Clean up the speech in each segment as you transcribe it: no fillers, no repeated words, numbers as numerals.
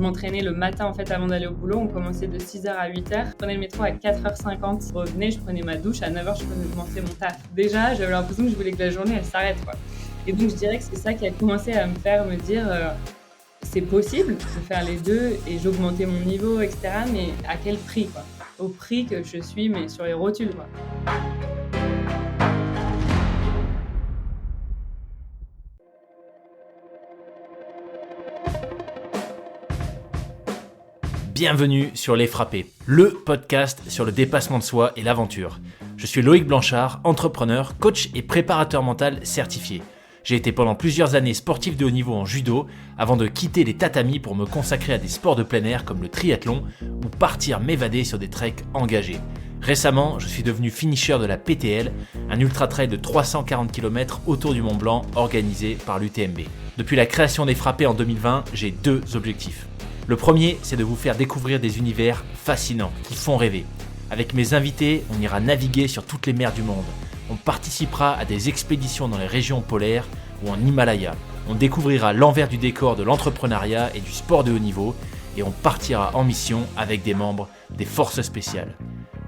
m'entraînais le matin en fait avant d'aller au boulot. On commençait de 6h à 8h. Je prenais le métro à 4h50. Je revenais, je prenais ma douche. À 9h, je commençais mon taf. Déjà, j'avais l'impression que je voulais que la journée elle s'arrête, quoi. Et donc, je dirais que c'est ça qui a commencé à me faire me dire c'est possible de faire les deux et j'augmentais mon niveau, etc. Mais à quel prix, quoi? Au prix que je suis, mais sur les rotules, quoi. Bienvenue sur Les Frappés, le podcast sur le dépassement de soi et l'aventure. Je suis Loïc Blanchard, entrepreneur, coach et préparateur mental certifié. J'ai été pendant plusieurs années sportif de haut niveau en judo avant de quitter les tatamis pour me consacrer à des sports de plein air comme le triathlon ou partir m'évader sur des treks engagés. Récemment, je suis devenu finisher de la PTL, un ultra-trail de 340 km autour du Mont Blanc organisé par l'UTMB. Depuis la création des Frappés en 2020, j'ai deux objectifs. Le premier, c'est de vous faire découvrir des univers fascinants qui font rêver. Avec mes invités, on ira naviguer sur toutes les mers du monde. On participera à des expéditions dans les régions polaires ou en Himalaya. On découvrira l'envers du décor de l'entrepreneuriat et du sport de haut niveau et on partira en mission avec des membres des forces spéciales.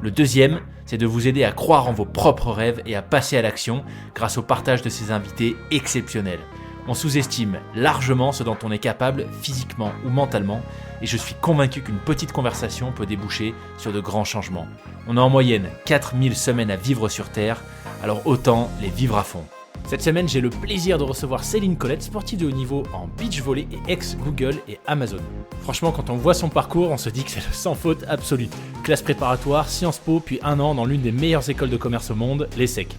Le deuxième, c'est de vous aider à croire en vos propres rêves et à passer à l'action grâce au partage de ces invités exceptionnels. On sous-estime largement ce dont on est capable physiquement ou mentalement et je suis convaincu qu'une petite conversation peut déboucher sur de grands changements. On a en moyenne 4000 semaines à vivre sur Terre, alors autant les vivre à fond. Cette semaine, j'ai le plaisir de recevoir Céline Colette, sportive de haut niveau en beach volley et ex-Google et Amazon. Franchement, quand on voit son parcours, on se dit que c'est le sans faute absolue. Classe préparatoire, Sciences Po, puis 1 an dans l'une des meilleures écoles de commerce au monde, l'ESSEC.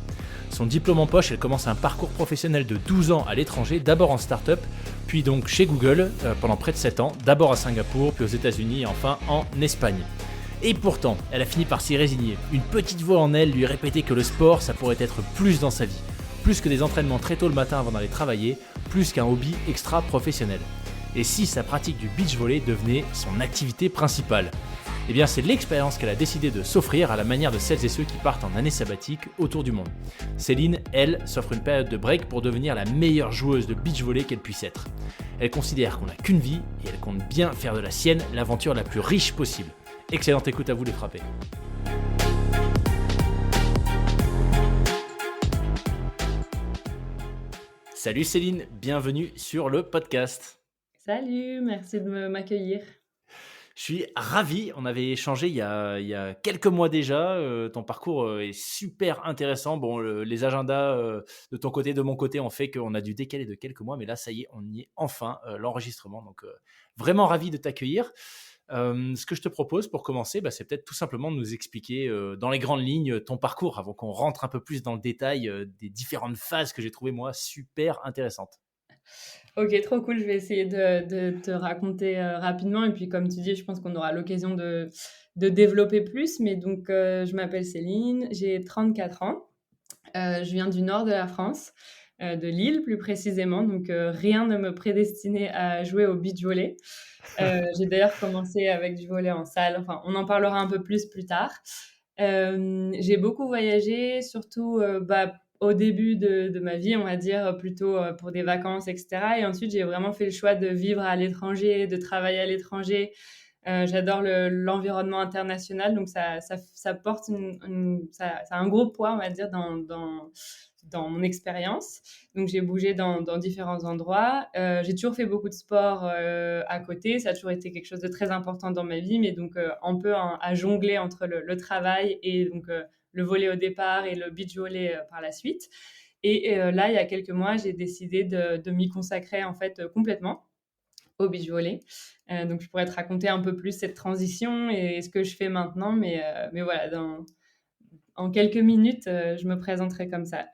Son diplôme en poche, elle commence un parcours professionnel de 12 ans à l'étranger, d'abord en start-up, puis donc chez Google pendant près de 7 ans, d'abord à Singapour, puis aux États-Unis et enfin en Espagne. Et pourtant, elle a fini par s'y résigner. Une petite voix en elle lui répétait que le sport, ça pourrait être plus dans sa vie. Plus que des entraînements très tôt le matin avant d'aller travailler, plus qu'un hobby extra-professionnel. Et si sa pratique du beach volley devenait son activité principale ? Eh bien, c'est l'expérience qu'elle a décidé de s'offrir à la manière de celles et ceux qui partent en année sabbatique autour du monde. Céline, elle, s'offre une période de break pour devenir la meilleure joueuse de beach volley qu'elle puisse être. Elle considère qu'on n'a qu'une vie et elle compte bien faire de la sienne l'aventure la plus riche possible. Excellente écoute à vous les frappés. Salut Céline, bienvenue sur le podcast. Salut, merci de m'accueillir. Je suis ravi, on avait échangé il y a quelques mois déjà, ton parcours est super intéressant. Bon, les agendas de ton côté, de mon côté, ont fait qu'on a dû décaler de quelques mois, mais là, ça y est, on y est enfin, l'enregistrement. Donc, vraiment ravi de t'accueillir. Ce que je te propose pour commencer, c'est peut-être tout simplement de nous expliquer dans les grandes lignes ton parcours, avant qu'on rentre un peu plus dans le détail des différentes phases que j'ai trouvées, moi, super intéressantes. Ok, trop cool. Je vais essayer de te raconter rapidement. Et puis, comme tu dis, je pense qu'on aura l'occasion de développer plus. Mais donc, je m'appelle Céline, j'ai 34 ans. Je viens du nord de la France, de Lille plus précisément. Donc, rien ne me prédestinait à jouer au beach volley. J'ai d'ailleurs commencé avec du volley en salle. Enfin, on en parlera un peu plus tard. J'ai beaucoup voyagé, surtout au début de ma vie, on va dire, plutôt pour des vacances, etc. Et ensuite, j'ai vraiment fait le choix de vivre à l'étranger, de travailler à l'étranger. J'adore l'environnement international, donc ça porte ça a un gros poids, on va dire, dans mon expérience. Donc, j'ai bougé dans différents endroits. J'ai toujours fait beaucoup de sport à côté. Ça a toujours été quelque chose de très important dans ma vie, mais donc un peu à jongler entre le travail et donc le volley au départ et le beach volley par la suite. Et là, il y a quelques mois, j'ai décidé de m'y consacrer en fait complètement au beach volley. Donc, je pourrais te raconter un peu plus cette transition et ce que je fais maintenant, mais voilà, en quelques minutes, je me présenterai comme ça.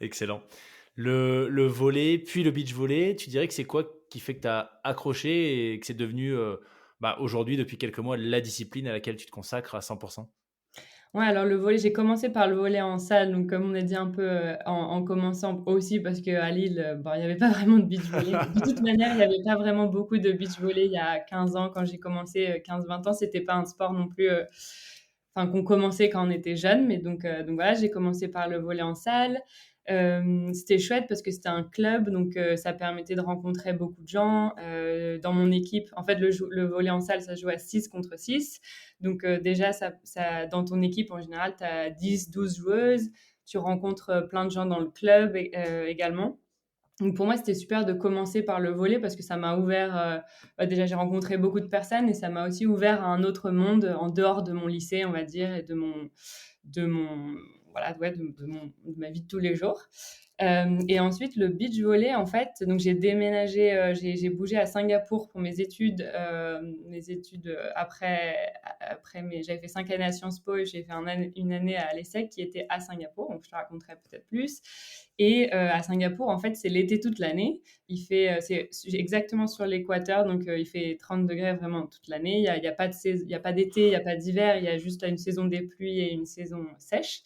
Excellent. Le volley, puis le beach volley, tu dirais que c'est quoi qui fait que tu as accroché et que c'est devenu aujourd'hui, depuis quelques mois, la discipline à laquelle tu te consacres à 100%? Ouais, alors le volley, j'ai commencé par le volley en salle, donc comme on a dit un peu en commençant aussi parce qu'à Lille, il n'y avait pas vraiment de beach volley. De toute manière, il n'y avait pas vraiment beaucoup de beach volley il y a 15 ans quand j'ai commencé, 15-20 ans, c'était pas un sport non plus, qu'on commençait quand on était jeune, mais donc voilà, j'ai commencé par le volley en salle. C'était chouette parce que c'était un club, donc ça permettait de rencontrer beaucoup de gens. Dans mon équipe, en fait, le volley en salle, ça se joue à 6 contre 6. Donc déjà, dans ton équipe, en général, tu as 10-12 joueuses. Tu rencontres plein de gens dans le club également. Donc pour moi, c'était super de commencer par le volley parce que ça m'a ouvert. Déjà, j'ai rencontré beaucoup de personnes et ça m'a aussi ouvert à un autre monde en dehors de mon lycée, on va dire, et de mon, voilà, ouais, de ma vie de tous les jours. Et ensuite, le beach volley, en fait, donc j'ai déménagé, j'ai bougé à Singapour pour mes études j'avais fait 5 années à Sciences Po et j'ai fait une année à l'ESSEC qui était à Singapour, donc je te raconterai peut-être plus. Et à Singapour, en fait, c'est l'été toute l'année. C'est exactement sur l'équateur, donc il fait 30 degrés vraiment toute l'année. Il y a pas d'été, il n'y a pas d'hiver, il y a juste une saison des pluies et une saison sèche.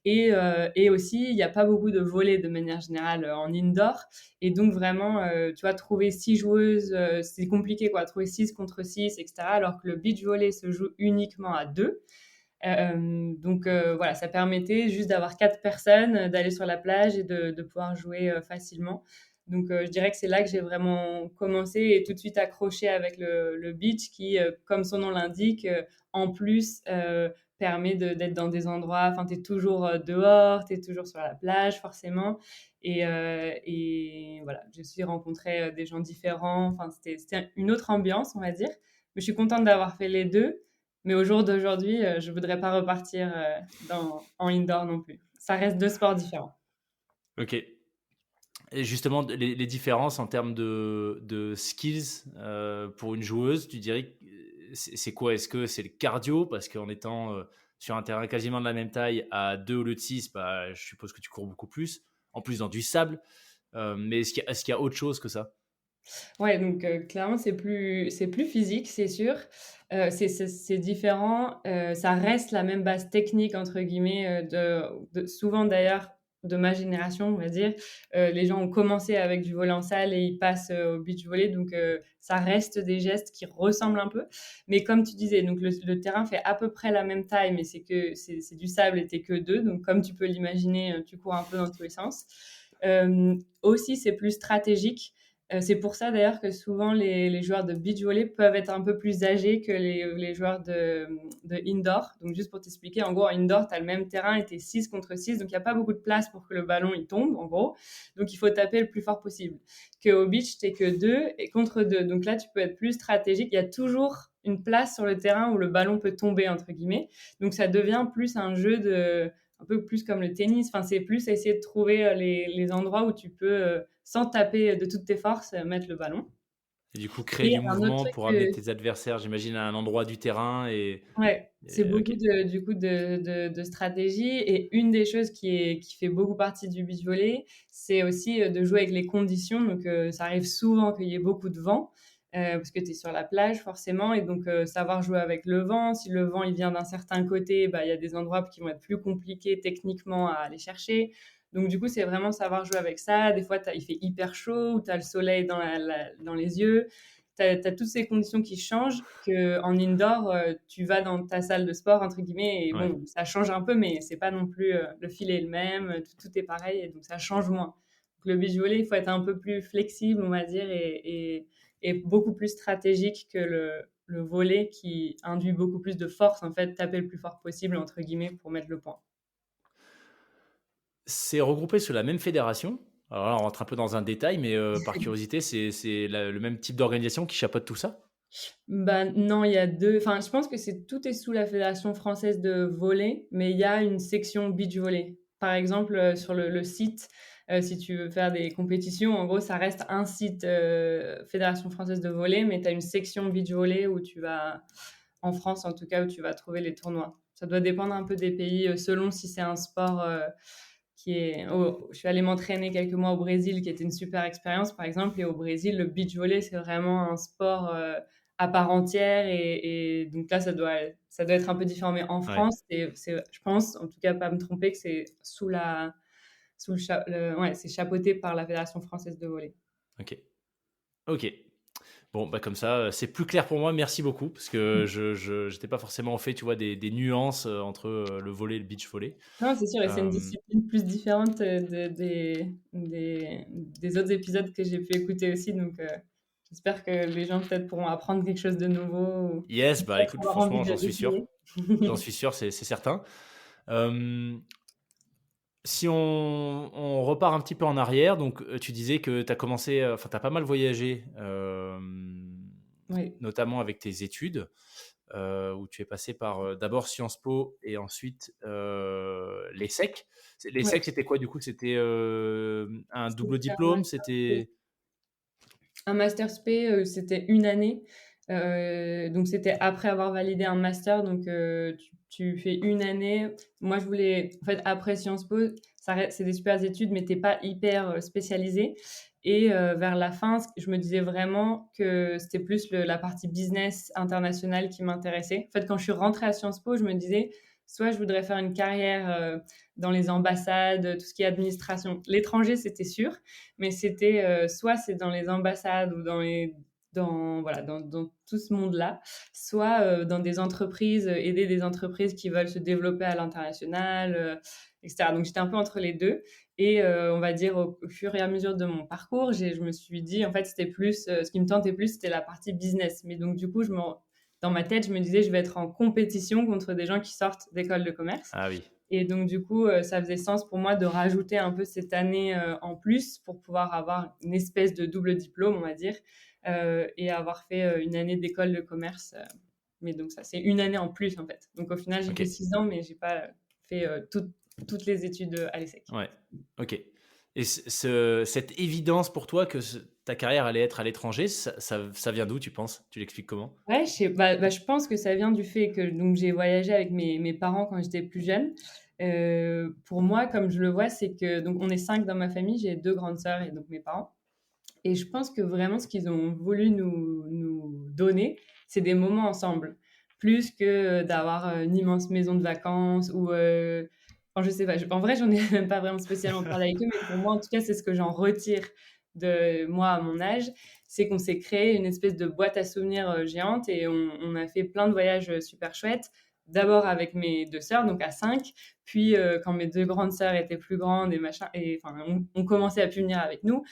Et aussi, il n'y a pas beaucoup de volets de manière générale en indoor. Et donc, vraiment, tu vois, trouver 6 joueuses, c'est compliqué, quoi. Trouver 6 contre 6, etc. Alors que le beach volley se joue uniquement à 2. Donc, voilà, ça permettait juste d'avoir 4 personnes, d'aller sur la plage et de pouvoir jouer facilement. Donc, je dirais que c'est là que j'ai vraiment commencé et tout de suite accroché avec le beach qui, comme son nom l'indique, en plus permet d'être dans des endroits, enfin, tu es toujours dehors, tu es toujours sur la plage forcément. Et voilà, j'ai aussi rencontré des gens différents, enfin, c'était une autre ambiance, on va dire. Mais je suis contente d'avoir fait les deux. Mais au jour d'aujourd'hui, je ne voudrais pas repartir en indoor non plus. Ça reste 2 sports différents. Ok. Et justement, les différences en termes de skills pour une joueuse, tu dirais que c'est quoi? Est-ce que c'est le cardio? Parce qu'en étant sur un terrain quasiment de la même taille à 2 au lieu de 6, bah, je suppose que tu cours beaucoup plus. En plus, dans du sable. Mais est-ce qu'il y a autre chose que ça? Ouais, donc clairement, c'est plus physique, c'est sûr. C'est différent. Ça reste la même base technique, entre guillemets, souvent d'ailleurs de ma génération, on va dire. Les gens ont commencé avec du volley en salle et ils passent au beach volley, donc ça reste des gestes qui ressemblent un peu. Mais comme tu disais, donc le terrain fait à peu près la même taille, mais c'est du sable et t'es que deux. Donc comme tu peux l'imaginer, tu cours un peu dans tous les sens. Aussi, c'est plus stratégique. C'est pour ça d'ailleurs que souvent les joueurs de beach volley peuvent être un peu plus âgés que les joueurs de indoor. Donc juste pour t'expliquer, en gros, en indoor, tu as le même terrain et tu es 6 contre 6, donc il n'y a pas beaucoup de place pour que le ballon il tombe, en gros. Donc il faut taper le plus fort possible. Qu'au beach, tu que 2 et contre 2. Donc là, tu peux être plus stratégique. Il y a toujours une place sur le terrain où le ballon peut tomber, entre guillemets. Donc ça devient plus un jeu un peu plus comme le tennis. Enfin, c'est plus essayer de trouver les endroits où tu peux, sans taper de toutes tes forces, mettre le ballon. Et du coup, créer Et du un autre mouvement truc pour amener tes adversaires, j'imagine, à un endroit du terrain. ouais, c'est beaucoup Ok. du coup de stratégie. Et une des choses qui fait beaucoup partie du beach volley, c'est aussi de jouer avec les conditions. Donc, ça arrive souvent qu'il y ait beaucoup de vent. Parce que tu es sur la plage forcément, et donc savoir jouer avec le vent. Si le vent il vient d'un certain côté, bah, il y a des endroits qui vont être plus compliqués techniquement à aller chercher. Donc du coup, c'est vraiment savoir jouer avec ça. Des fois, il fait hyper chaud, ou tu as le soleil dans les yeux. Tu as toutes ces conditions qui changent, qu'en indoor, tu vas dans ta salle de sport, entre guillemets, et Ouais. bon, ça change un peu, mais c'est pas non plus le fil est le même, tout est pareil, et donc ça change moins. Donc, le beach volley, il faut être un peu plus flexible, on va dire, et beaucoup plus stratégique que le volley qui induit beaucoup plus de force, en fait, taper le plus fort possible, entre guillemets, pour mettre le point. C'est regroupé sous la même fédération. Alors là, on rentre un peu dans un détail, mais par curiosité, c'est le même type d'organisation qui chapeaute tout ça? Bah, non, il y a deux. Enfin, je pense que tout est sous la Fédération française de volley, mais il y a une section beach volley. Par exemple, sur le site, si tu veux faire des compétitions, en gros, ça reste un site Fédération française de volley, mais tu as une section beach volley où tu vas, en France en tout cas, où tu vas trouver les tournois. Ça doit dépendre un peu des pays, selon si c'est un sport je suis allée m'entraîner quelques mois au Brésil, qui était une super expérience, par exemple. Et au Brésil, le beach volley, c'est vraiment un sport à part entière. Et donc là, ça doit être un peu différent. Mais en Ouais. France, je pense, en tout cas, pas me tromper, que c'est ouais, c'est chapeauté par la Fédération française de volley. Ok. Ok. Bon, bah comme ça, c'est plus clair pour moi. Merci beaucoup parce que je n'étais pas forcément au fait, tu vois, des nuances entre le volley et le beach volley. Non, c'est sûr, et c'est une Euh, discipline plus différente des autres épisodes que j'ai pu écouter aussi. Donc, j'espère que les gens peut-être pourront apprendre quelque chose de nouveau ou yes, bah écoute, avoir envie franchement, j'en suis sûr. d'essayer. J'en suis sûr, c'est certain. Euh, Si on repart un petit peu en arrière, donc tu disais que tu as commencé, enfin, tu as pas mal voyagé, Oui, notamment avec tes études, où tu es passé par d'abord Sciences Po et ensuite l'ESSEC. ouais. L'ESSEC, c'était quoi du coup? C'était un double C'était diplôme? C'était. un master spé, c'était une année. Donc c'était après avoir validé un master. Donc tu fais une année. Moi, je voulais, en fait, après Sciences Po, c'est des super études, mais t'es pas hyper spécialisé. Et vers la fin, je me disais vraiment que c'était plus la partie business internationale qui m'intéressait. En fait, quand je suis rentrée à Sciences Po, je me disais, soit je voudrais faire une carrière dans les ambassades, tout ce qui est administration. L'étranger, c'était sûr, mais c'était soit c'est dans les ambassades ou voilà, dans tout ce monde-là, soit dans des entreprises, aider des entreprises qui veulent se développer à l'international, etc. Donc j'étais un peu entre les deux. Et on va dire au fur et à mesure de mon parcours, je me suis dit, en fait, c'était plus, ce qui me tentait plus, c'était la partie business. Mais donc du coup, dans ma tête, je me disais, je vais être en compétition contre des gens qui sortent d'école de commerce. Ah oui. Et donc, du coup, ça faisait sens pour moi de rajouter un peu cette année en plus pour pouvoir avoir une espèce de double diplôme, on va dire, et avoir fait une année d'école de commerce. Mais donc, ça, c'est une année en plus, en fait. Donc, au final, j'ai Ok. fait 6 ans, mais j'ai pas fait toutes les études à l'ESSEC. Ouais. Ok. Et cette évidence pour toi que ta carrière allait être à l'étranger, ça vient d'où, tu penses? Tu l'expliques comment? Ouais, je pense que ça vient du fait que donc j'ai voyagé avec mes parents quand j'étais plus jeune. Pour moi, comme je le vois, c'est que donc on est 5 dans ma famille, j'ai 2 grandes sœurs et donc mes parents. Et je pense que vraiment ce qu'ils ont voulu nous donner, c'est des moments ensemble, plus que d'avoir une immense maison de vacances ou enfin, je sais pas. En vrai, j'en ai même pas vraiment spécialement parlé avec eux, mais pour moi, en tout cas, c'est ce que j'en retire de moi à mon âge, c'est qu'on s'est créé une espèce de boîte à souvenirs géante et on a fait plein de voyages super chouettes. D'abord avec mes 2 sœurs, donc à 5, puis quand mes 2 grandes sœurs étaient plus grandes et machin, et enfin on commençait à plus venir avec nous,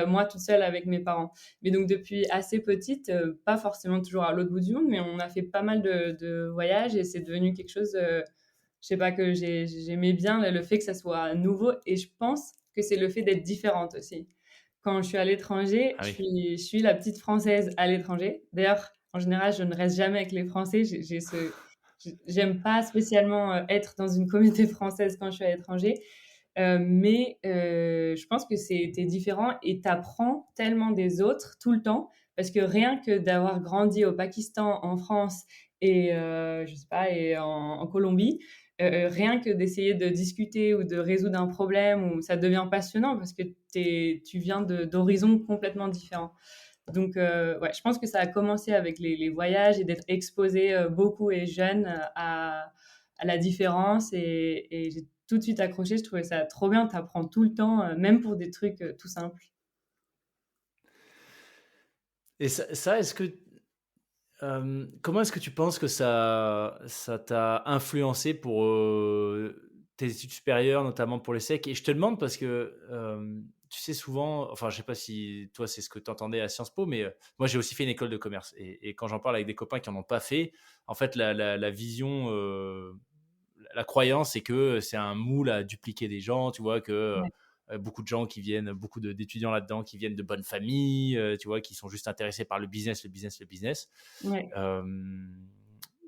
moi toute seule avec mes parents. Mais donc depuis assez petite, pas forcément toujours à l'autre bout du monde, mais on a fait pas mal de voyages et c'est devenu quelque chose, je sais pas, que j'aimais bien le fait que ça soit nouveau, et je pense que c'est le fait d'être différente aussi. Quand je suis à l'étranger, Ah oui. je suis la petite française à l'étranger. D'ailleurs, en général, je ne reste jamais avec les Français. J'aime pas spécialement être dans une communauté française quand je suis à l'étranger. Mais je pense que t'es différent et t'apprends tellement des autres tout le temps, parce que rien que d'avoir grandi au Pakistan, en France et je sais pas, et en Colombie, rien que d'essayer de discuter ou de résoudre un problème, ou ça devient passionnant parce que tu viens d'horizons complètement différents. Donc ouais, je pense que ça a commencé avec les voyages et d'être exposé beaucoup et jeune à la différence, et j'ai tout de suite accroché. Je trouvais ça trop bien. T'apprends tout le temps, même pour des trucs tout simples. Et ça, est-ce que comment est-ce que tu penses que ça t'a influencé pour tes études supérieures, notamment pour les SEC? Et je te demande parce que tu sais souvent, enfin je sais pas si toi c'est ce que tu entendais à Sciences Po, mais moi j'ai aussi fait une école de commerce. Et quand j'en parle avec des copains qui en ont pas fait, en fait la vision, la croyance, c'est que c'est un moule à dupliquer des gens, tu vois, que Ouais, beaucoup de gens qui viennent, beaucoup d'étudiants là-dedans qui viennent de bonnes familles, tu vois, qui sont juste intéressés par le business, le business, le business. ouais. Euh,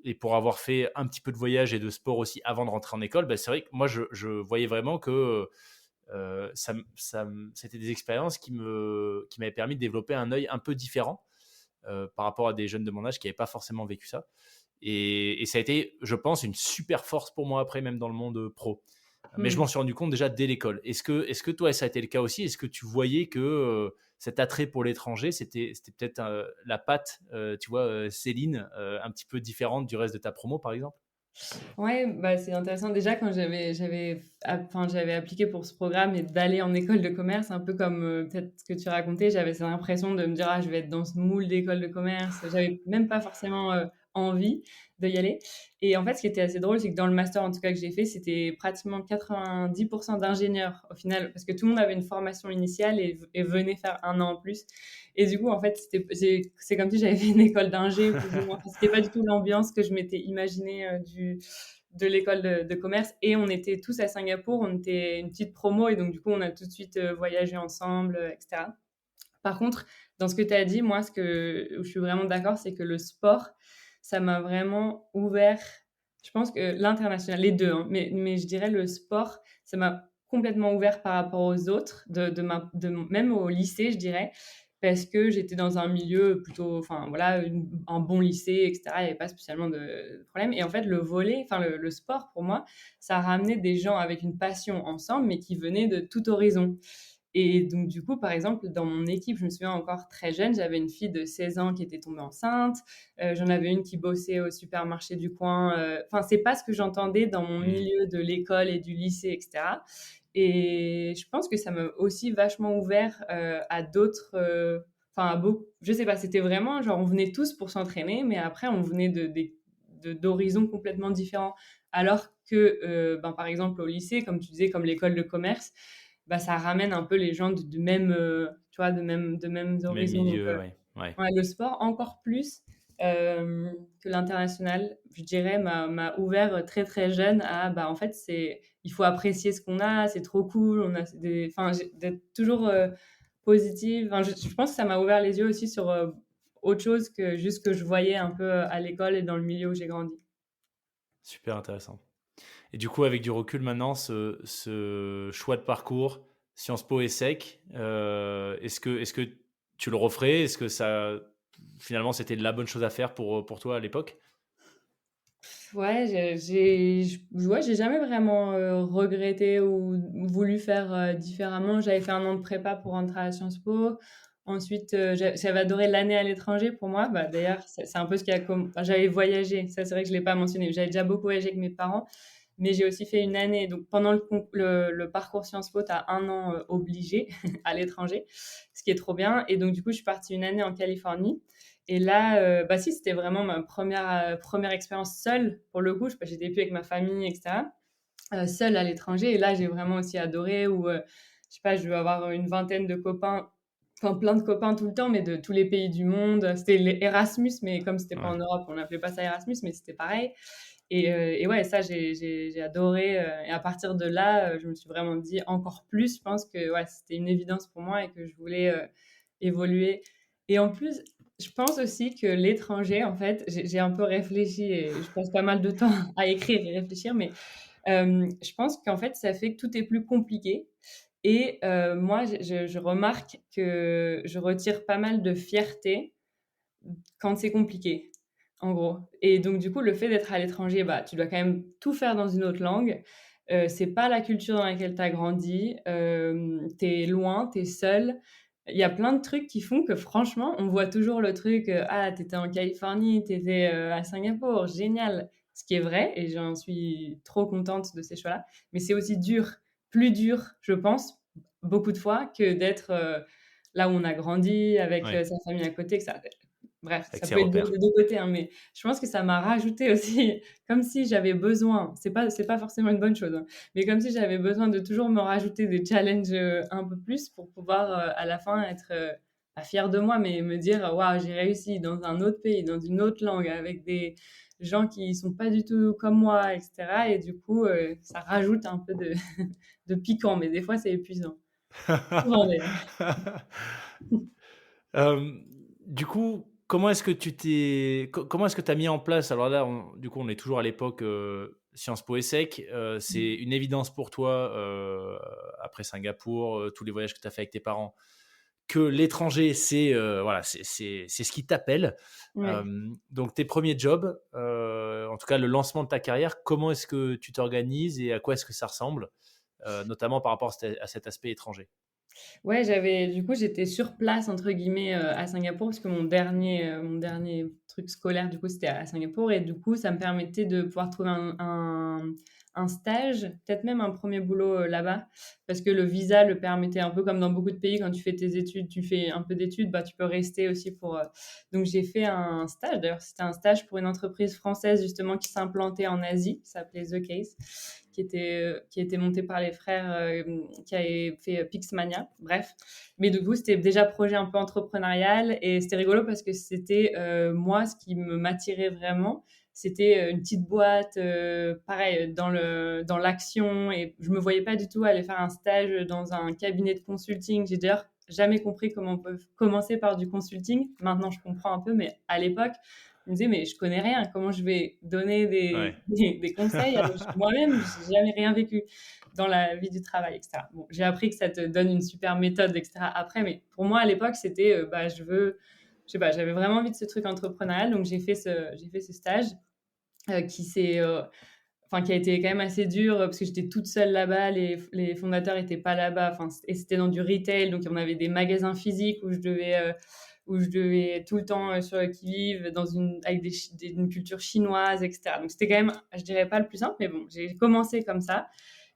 et pour avoir fait un petit peu de voyage et de sport aussi avant de rentrer en école, bah, c'est vrai que moi, je voyais vraiment que c'était des expériences qui m'avaient permis de développer un œil un peu différent par rapport à des jeunes de mon âge qui n'avaient pas forcément vécu ça. Et ça a été, je pense, une super force pour moi après, même dans le monde pro. Mais je m'en Hmm. suis rendu compte déjà dès l'école. Est-ce que toi, ça a été le cas aussi? Est-ce que tu voyais que cet attrait pour l'étranger, c'était peut-être la patte, tu vois, Céline, un petit peu différente du reste de ta promo, par exemple? Ouais, bah, c'est intéressant. Déjà, quand j'avais appliqué pour ce programme et d'aller en école de commerce, un peu comme peut-être ce que tu racontais, j'avais cette impression de me dire, ah, je vais être dans ce moule d'école de commerce. J'avais même pas forcément envie de y aller. Et en fait, ce qui était assez drôle, c'est que dans le master, en tout cas, que j'ai fait, c'était pratiquement 90% d'ingénieurs au final, parce que tout le monde avait une formation initiale et venait faire un an en plus. Et du coup, en fait, c'est comme si j'avais fait une école d'ingé, plus ou moins. Enfin, c'était pas du tout l'ambiance que je m'étais imaginée de l'école de commerce. Et on était tous à Singapour, on était une petite promo, et donc du coup, on a tout de suite voyagé ensemble, etc. Par contre, dans ce que tu as dit, moi, où je suis vraiment d'accord, c'est que le sport, ça m'a vraiment ouvert. Je pense que l'international, les deux, hein, mais je dirais le sport, ça m'a complètement ouvert par rapport aux autres, même au lycée, je dirais, parce que j'étais dans un milieu plutôt, enfin voilà, un bon lycée, etc. Il n'y avait pas spécialement de problème. Et en fait, le volley, enfin le sport, pour moi, ça ramenait des gens avec une passion ensemble, mais qui venaient de tout horizon. Et donc, du coup, par exemple, dans mon équipe, je me souviens encore très jeune, j'avais une fille de 16 ans qui était tombée enceinte. J'en avais une qui bossait au supermarché du coin. Enfin, c'est pas ce que j'entendais dans mon Hmm. milieu de l'école et du lycée, etc. Et je pense que ça m'a aussi vachement ouvert à d'autres. Enfin, je sais pas, c'était vraiment genre, on venait tous pour s'entraîner, mais après, on venait d'horizons complètement différents. Alors que, ben, par exemple, au lycée, comme tu disais, comme l'école de commerce, bah, ça ramène un peu les gens de même, tu vois, de mêmes Même horizons. Donc, milieu, ouais. Ouais. ouais, le sport, encore plus que l'international, je dirais, m'a ouvert très très jeune à, bah, en fait, il faut apprécier ce qu'on a, c'est trop cool, on a enfin, d'être toujours positive. Enfin, je pense que ça m'a ouvert les yeux aussi sur autre chose que juste que je voyais un peu à l'école et dans le milieu où j'ai grandi. Super intéressant. Et du coup, avec du recul maintenant, ce choix de parcours, Sciences Po et Sec, est-ce que tu le referais? Est-ce que finalement, c'était la bonne chose à faire pour toi à l'époque? Ouais, ouais, j'ai jamais vraiment regretté ou voulu faire différemment. J'avais fait un an de prépa pour rentrer à Sciences Po. Ensuite, j'avais adoré l'année à l'étranger pour moi. Bah, d'ailleurs, c'est un peu ce qui a enfin, j'avais voyagé. Ça, c'est vrai que je l'ai pas mentionné. J'avais déjà beaucoup voyagé avec mes parents, mais j'ai aussi fait une année. Donc, pendant le parcours Sciences Po, tu as un an obligé à l'étranger, ce qui est trop bien. Et donc, du coup, je suis partie une année en Californie. Et là, bah si, c'était vraiment ma première expérience seule, pour le coup. J'étais plus avec ma famille, etc. Seule à l'étranger. Et là, j'ai vraiment aussi adoré. Où, je sais pas, je vais avoir une vingtaine de copains, enfin plein de copains tout le temps, mais de tous les pays du monde. C'était les Erasmus, mais comme c'était pas en Ouais. Europe, on n'appelait pas ça Erasmus, mais c'était pareil. Et ouais, ça, j'ai adoré. Et à partir de là, je me suis vraiment dit encore plus. Je pense que ouais, c'était une évidence pour moi et que je voulais évoluer. Et en plus, je pense aussi que l'étranger, en fait, j'ai un peu réfléchi et je passe pas mal de temps à écrire et réfléchir, mais je pense qu'en fait, ça fait que tout est plus compliqué. Et moi, je remarque que je retire pas mal de fierté quand c'est compliqué, en gros. Et donc, du coup, le fait d'être à l'étranger, bah, tu dois quand même tout faire dans une autre langue. C'est pas la culture dans laquelle tu as grandi. T'es loin, t'es seul. Il y a plein de trucs qui font que, franchement, on voit toujours le truc ah, t'étais en Californie, t'étais à Singapour, génial. Ce qui est vrai, et j'en suis trop contente de ces choix-là. Mais c'est aussi dur, plus dur, je pense, beaucoup de fois, que d'être là où on a grandi, avec Ouais. sa famille à côté, etc. Bref, Avec ça ses peut être dur repères. des 2 côtés, hein, mais je pense que ça m'a rajouté aussi comme si j'avais besoin, c'est pas forcément une bonne chose, hein, mais comme si j'avais besoin de toujours me rajouter des challenges, un peu plus pour pouvoir, à la fin être, pas fière de moi, mais me dire: «Waouh, j'ai réussi dans un autre pays, dans une autre langue, avec des gens qui sont pas du tout comme moi» et cetera. Et du coup, ça rajoute un peu de de piquant, mais des fois c'est épuisant. Souvent d'ailleurs. Du coup, comment est-ce que comment est-ce que tu as mis en place, alors là, du coup, on est toujours à l'époque Sciences Po et Sec, c'est une évidence pour toi, après Singapour, tous les voyages que tu as fait avec tes parents, que l'étranger, voilà, c'est ce qui t'appelle. Ouais. Donc, tes premiers jobs, en tout cas le lancement de ta carrière, comment est-ce que tu t'organises et à quoi est-ce que ça ressemble, notamment par rapport à cet aspect étranger? Ouais, du coup, j'étais «sur place» entre guillemets, à Singapour parce que mon dernier truc scolaire, du coup, c'était à Singapour et du coup, ça me permettait de pouvoir trouver un stage, peut-être même un premier boulot, là-bas. Parce que le visa le permettait un peu comme dans beaucoup de pays, quand tu fais tes études, tu fais un peu d'études, bah, tu peux rester aussi donc j'ai fait un stage, d'ailleurs, c'était un stage pour une entreprise française justement qui s'implantait en Asie, qui s'appelait The Case, qui était montée par les frères, qui avaient fait Pixmania, bref. Mais du coup, c'était déjà projet un peu entrepreneurial et c'était rigolo parce que c'était moi, ce qui m'attirait vraiment, c'était une petite boîte, pareil, dans l'action et je me voyais pas du tout aller faire un stage dans un cabinet de consulting. J'ai d'ailleurs jamais compris comment on peut commencer par du consulting. Maintenant, je comprends un peu, mais à l'époque, je me disais, mais je connais rien. Comment je vais donner Ouais. des conseils alors que moi-même, j'ai jamais rien vécu dans la vie du travail, etc. Bon, j'ai appris que ça te donne une super méthode, etc. après, mais pour moi, à l'époque, c'était, bah, je sais pas, j'avais vraiment envie de ce truc entrepreneurial, donc j'ai fait ce stage qui s'est, enfin qui a été quand même assez dur parce que j'étais toute seule là-bas, les fondateurs étaient pas là-bas, enfin et c'était dans du retail, donc on avait des magasins physiques où je devais tout le temps sur le qui-vive avec une culture chinoise, etc. Donc c'était quand même, je dirais pas le plus simple, mais bon, j'ai commencé comme ça,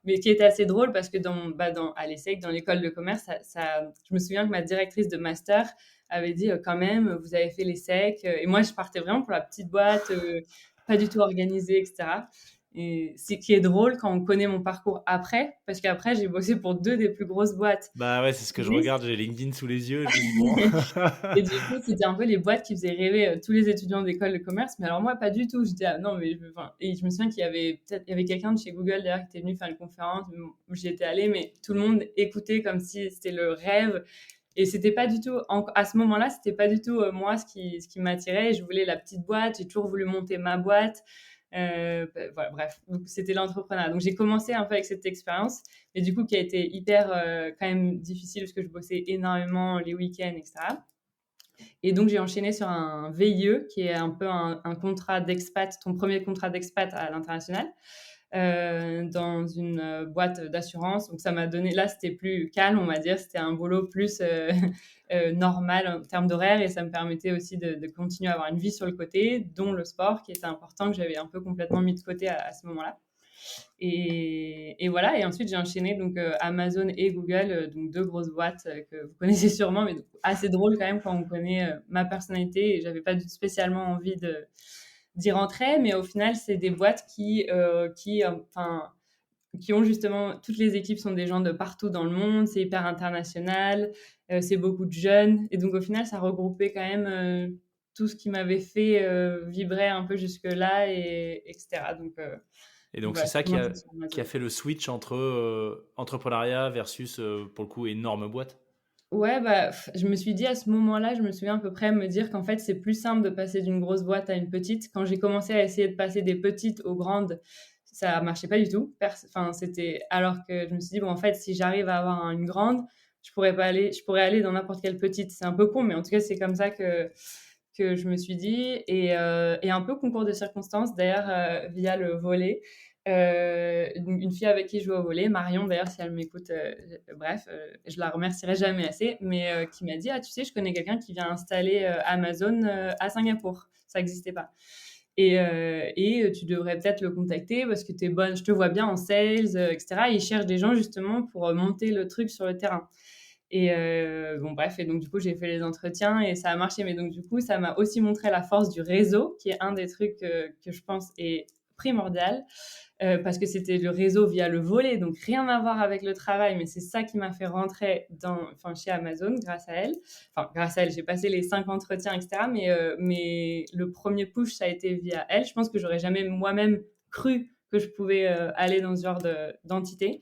mais qui était assez drôle parce que à l'ESSEC, dans l'école de commerce, je me souviens que ma directrice de master avait dit quand même, vous avez fait l'ESSEC, et moi je partais vraiment pour la petite boîte, pas du tout organisée, etc. Et c'est qui est drôle quand on connaît mon parcours après, parce qu'après, j'ai bossé pour deux des plus grosses boîtes. Bah ouais, c'est ce que je Oui. regarde, j'ai LinkedIn sous les yeux, je me dis bon. Et du coup, c'était un peu les boîtes qui faisaient rêver tous les étudiants d'école de commerce. Mais alors moi, pas du tout. Je disais, ah, non, mais enfin, et je me souviens qu'il y avait quelqu'un de chez Google d'ailleurs qui était venu faire une conférence. J'y étais allée, mais tout le monde écoutait comme si c'était le rêve. Et c'était pas du tout, à ce moment-là, c'était pas du tout moi ce qui m'attirait. Je voulais la petite boîte. J'ai toujours voulu monter ma boîte. Voilà, bref, donc c'était l'entrepreneuriat. Donc j'ai commencé un peu avec cette expérience, mais du coup qui a été hyper quand même difficile parce que je bossais énormément les week-ends, etc. Et donc j'ai enchaîné sur un VIE qui est un peu un contrat d'expat, ton premier contrat d'expat à l'international, dans une boîte d'assurance. Donc ça m'a donné, là c'était plus calme, on va dire, c'était un boulot plus normal en termes d'horaire et ça me permettait aussi de continuer à avoir une vie sur le côté, dont le sport qui était important, que j'avais un peu complètement mis de côté à ce moment-là. Et voilà, et ensuite j'ai enchaîné donc Amazon et Google, donc deux grosses boîtes que vous connaissez sûrement, mais donc, assez drôle quand même quand on connaît ma personnalité et j'avais pas spécialement envie d'y rentrer, mais au final c'est des boîtes enfin, qui ont justement, toutes les équipes sont des gens de partout dans le monde, c'est hyper international, c'est beaucoup de jeunes, et donc au final ça regroupait quand même tout ce qui m'avait fait vibrer un peu jusque-là, etc. Et Donc donc c'est voilà, j'ai ça qui a, commencé sur qui a Amazon. fait le switch entre entrepreneuriat versus, pour le coup, énorme boîte. Ouais, bah, je me suis dit à ce moment-là, je me souviens à peu près me dire qu'en fait, c'est plus simple de passer d'une grosse boîte à une petite. Quand j'ai commencé à essayer de passer des petites aux grandes, ça marchait pas du tout. Enfin, c'était alors que je me suis dit bon, en fait, si j'arrive à avoir une grande, je pourrais aller dans n'importe quelle petite. C'est un peu con, mais en tout cas, c'est comme ça que je me suis dit et un peu concours de circonstances d'ailleurs via le volley. Une fille avec qui je joue au volley, Marion d'ailleurs, si elle m'écoute, bref, je la remercierai jamais assez, mais qui m'a dit: «Ah, tu sais, je connais quelqu'un qui vient installer Amazon à Singapour». Ça n'existait pas. Et tu devrais peut-être le contacter parce que tu es bonne, je te vois bien en sales, etc. Et ils cherchent des gens justement pour monter le truc sur le terrain. Et bon, bref, et donc du coup, j'ai fait les entretiens et ça a marché. Mais donc, du coup, ça m'a aussi montré la force du réseau, qui est un des trucs que je pense est primordial, parce que c'était le réseau via le volet, donc rien à voir avec le travail, mais c'est ça qui m'a fait rentrer chez Amazon grâce à elle. Enfin, grâce à elle, j'ai passé les 5 entretiens, etc. Mais le premier push, ça a été via elle. Je pense que j'aurais jamais moi-même cru que je pouvais aller dans ce genre d'entité.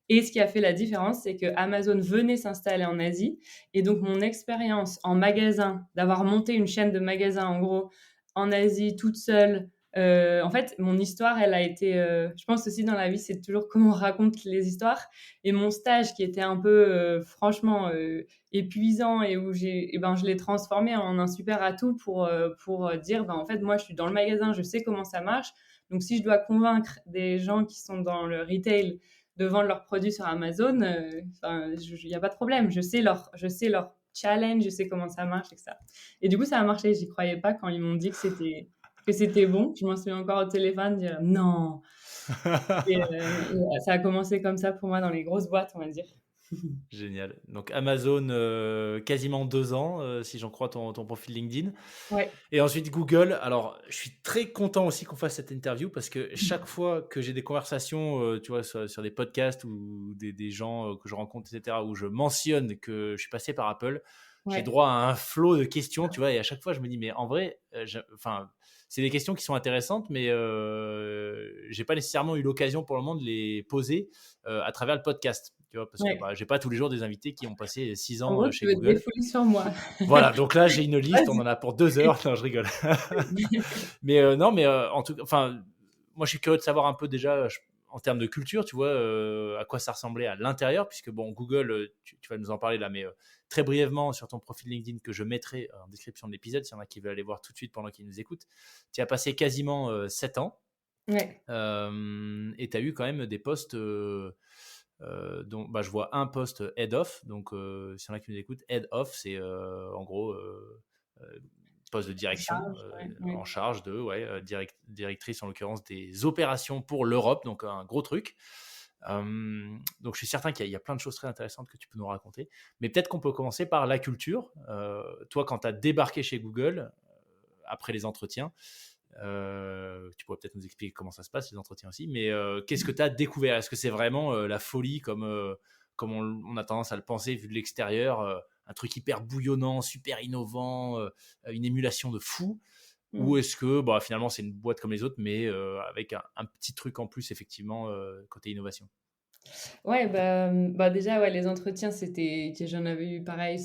Et ce qui a fait la différence, c'est que Amazon venait s'installer en Asie. Et donc, mon expérience en magasin, d'avoir monté une chaîne de magasins, en gros, en Asie, toute seule, en fait, mon histoire, elle a été. Je pense aussi dans la vie, c'est toujours comment on raconte les histoires. Et mon stage, qui était un peu, franchement, épuisant et où je l'ai transformé en un super atout pour dire, en fait, moi, je suis dans le magasin, je sais comment ça marche. Donc, si je dois convaincre des gens qui sont dans le retail de vendre leurs produits sur Amazon, il n'y a pas de problème. Je sais leur challenge, je sais comment ça marche, etc. Et du coup, ça a marché. J'y croyais pas quand ils m'ont dit que c'était bon. Je m'en souviens encore au téléphone, dire non. Et ça a commencé comme ça pour moi dans les grosses boîtes, on va dire. Génial. Donc Amazon, quasiment 2 ans, si j'en crois ton profil LinkedIn. Ouais. Et ensuite Google. Alors, je suis très content aussi qu'on fasse cette interview parce que chaque fois que j'ai des conversations, tu vois, sur des podcasts ou des gens que je rencontre, etc., où je mentionne que je suis passé par Apple, j'ai Ouais. droit à un flot de questions, tu vois, et à chaque fois je me dis, mais en vrai, enfin, c'est des questions qui sont intéressantes, mais j'ai pas nécessairement eu l'occasion pour le moment de les poser à travers le podcast, tu vois, parce que Ouais. j'ai pas tous les jours des invités qui ont passé 6 En ans gros, chez tu veux te Google. défouler sur moi. Voilà, donc là j'ai une liste, on Vas-y. en a pour 2 heures. Non, je rigole. Mais non, mais en tout cas, enfin, moi je suis curieux de savoir un peu déjà en termes de culture, tu vois, à quoi ça ressemblait à l'intérieur, puisque bon, Google, tu vas nous en parler là, mais très brièvement sur ton profil LinkedIn que je mettrai en description de l'épisode, s'il y en a qui veulent aller voir tout de suite pendant qu'ils nous écoutent. Tu as passé quasiment 7 ans Ouais. et tu as eu quand même des postes. Donc, je vois un poste head off. Donc, s'il y en a qui nous écoutent, head off, c'est en gros poste de direction Charge, ouais, ouais. en charge de directrice en l'occurrence des opérations pour l'Europe, donc un gros truc. Donc je suis certain qu'il y a plein de choses très intéressantes que tu peux nous raconter, mais peut-être qu'on peut commencer par la culture. Toi, quand tu as débarqué chez Google après les entretiens, tu pourrais peut-être nous expliquer comment ça se passe, les entretiens aussi, mais qu'est-ce que tu as découvert? Est-ce que c'est vraiment la folie comme on a tendance à le penser vu de l'extérieur, un truc hyper bouillonnant, super innovant, une émulation de fou? Ou Mm. est-ce que finalement c'est une boîte comme les autres, mais avec un petit truc en plus, effectivement, côté innovation? Ouais, bah déjà, ouais, les entretiens, j'en avais eu pareil,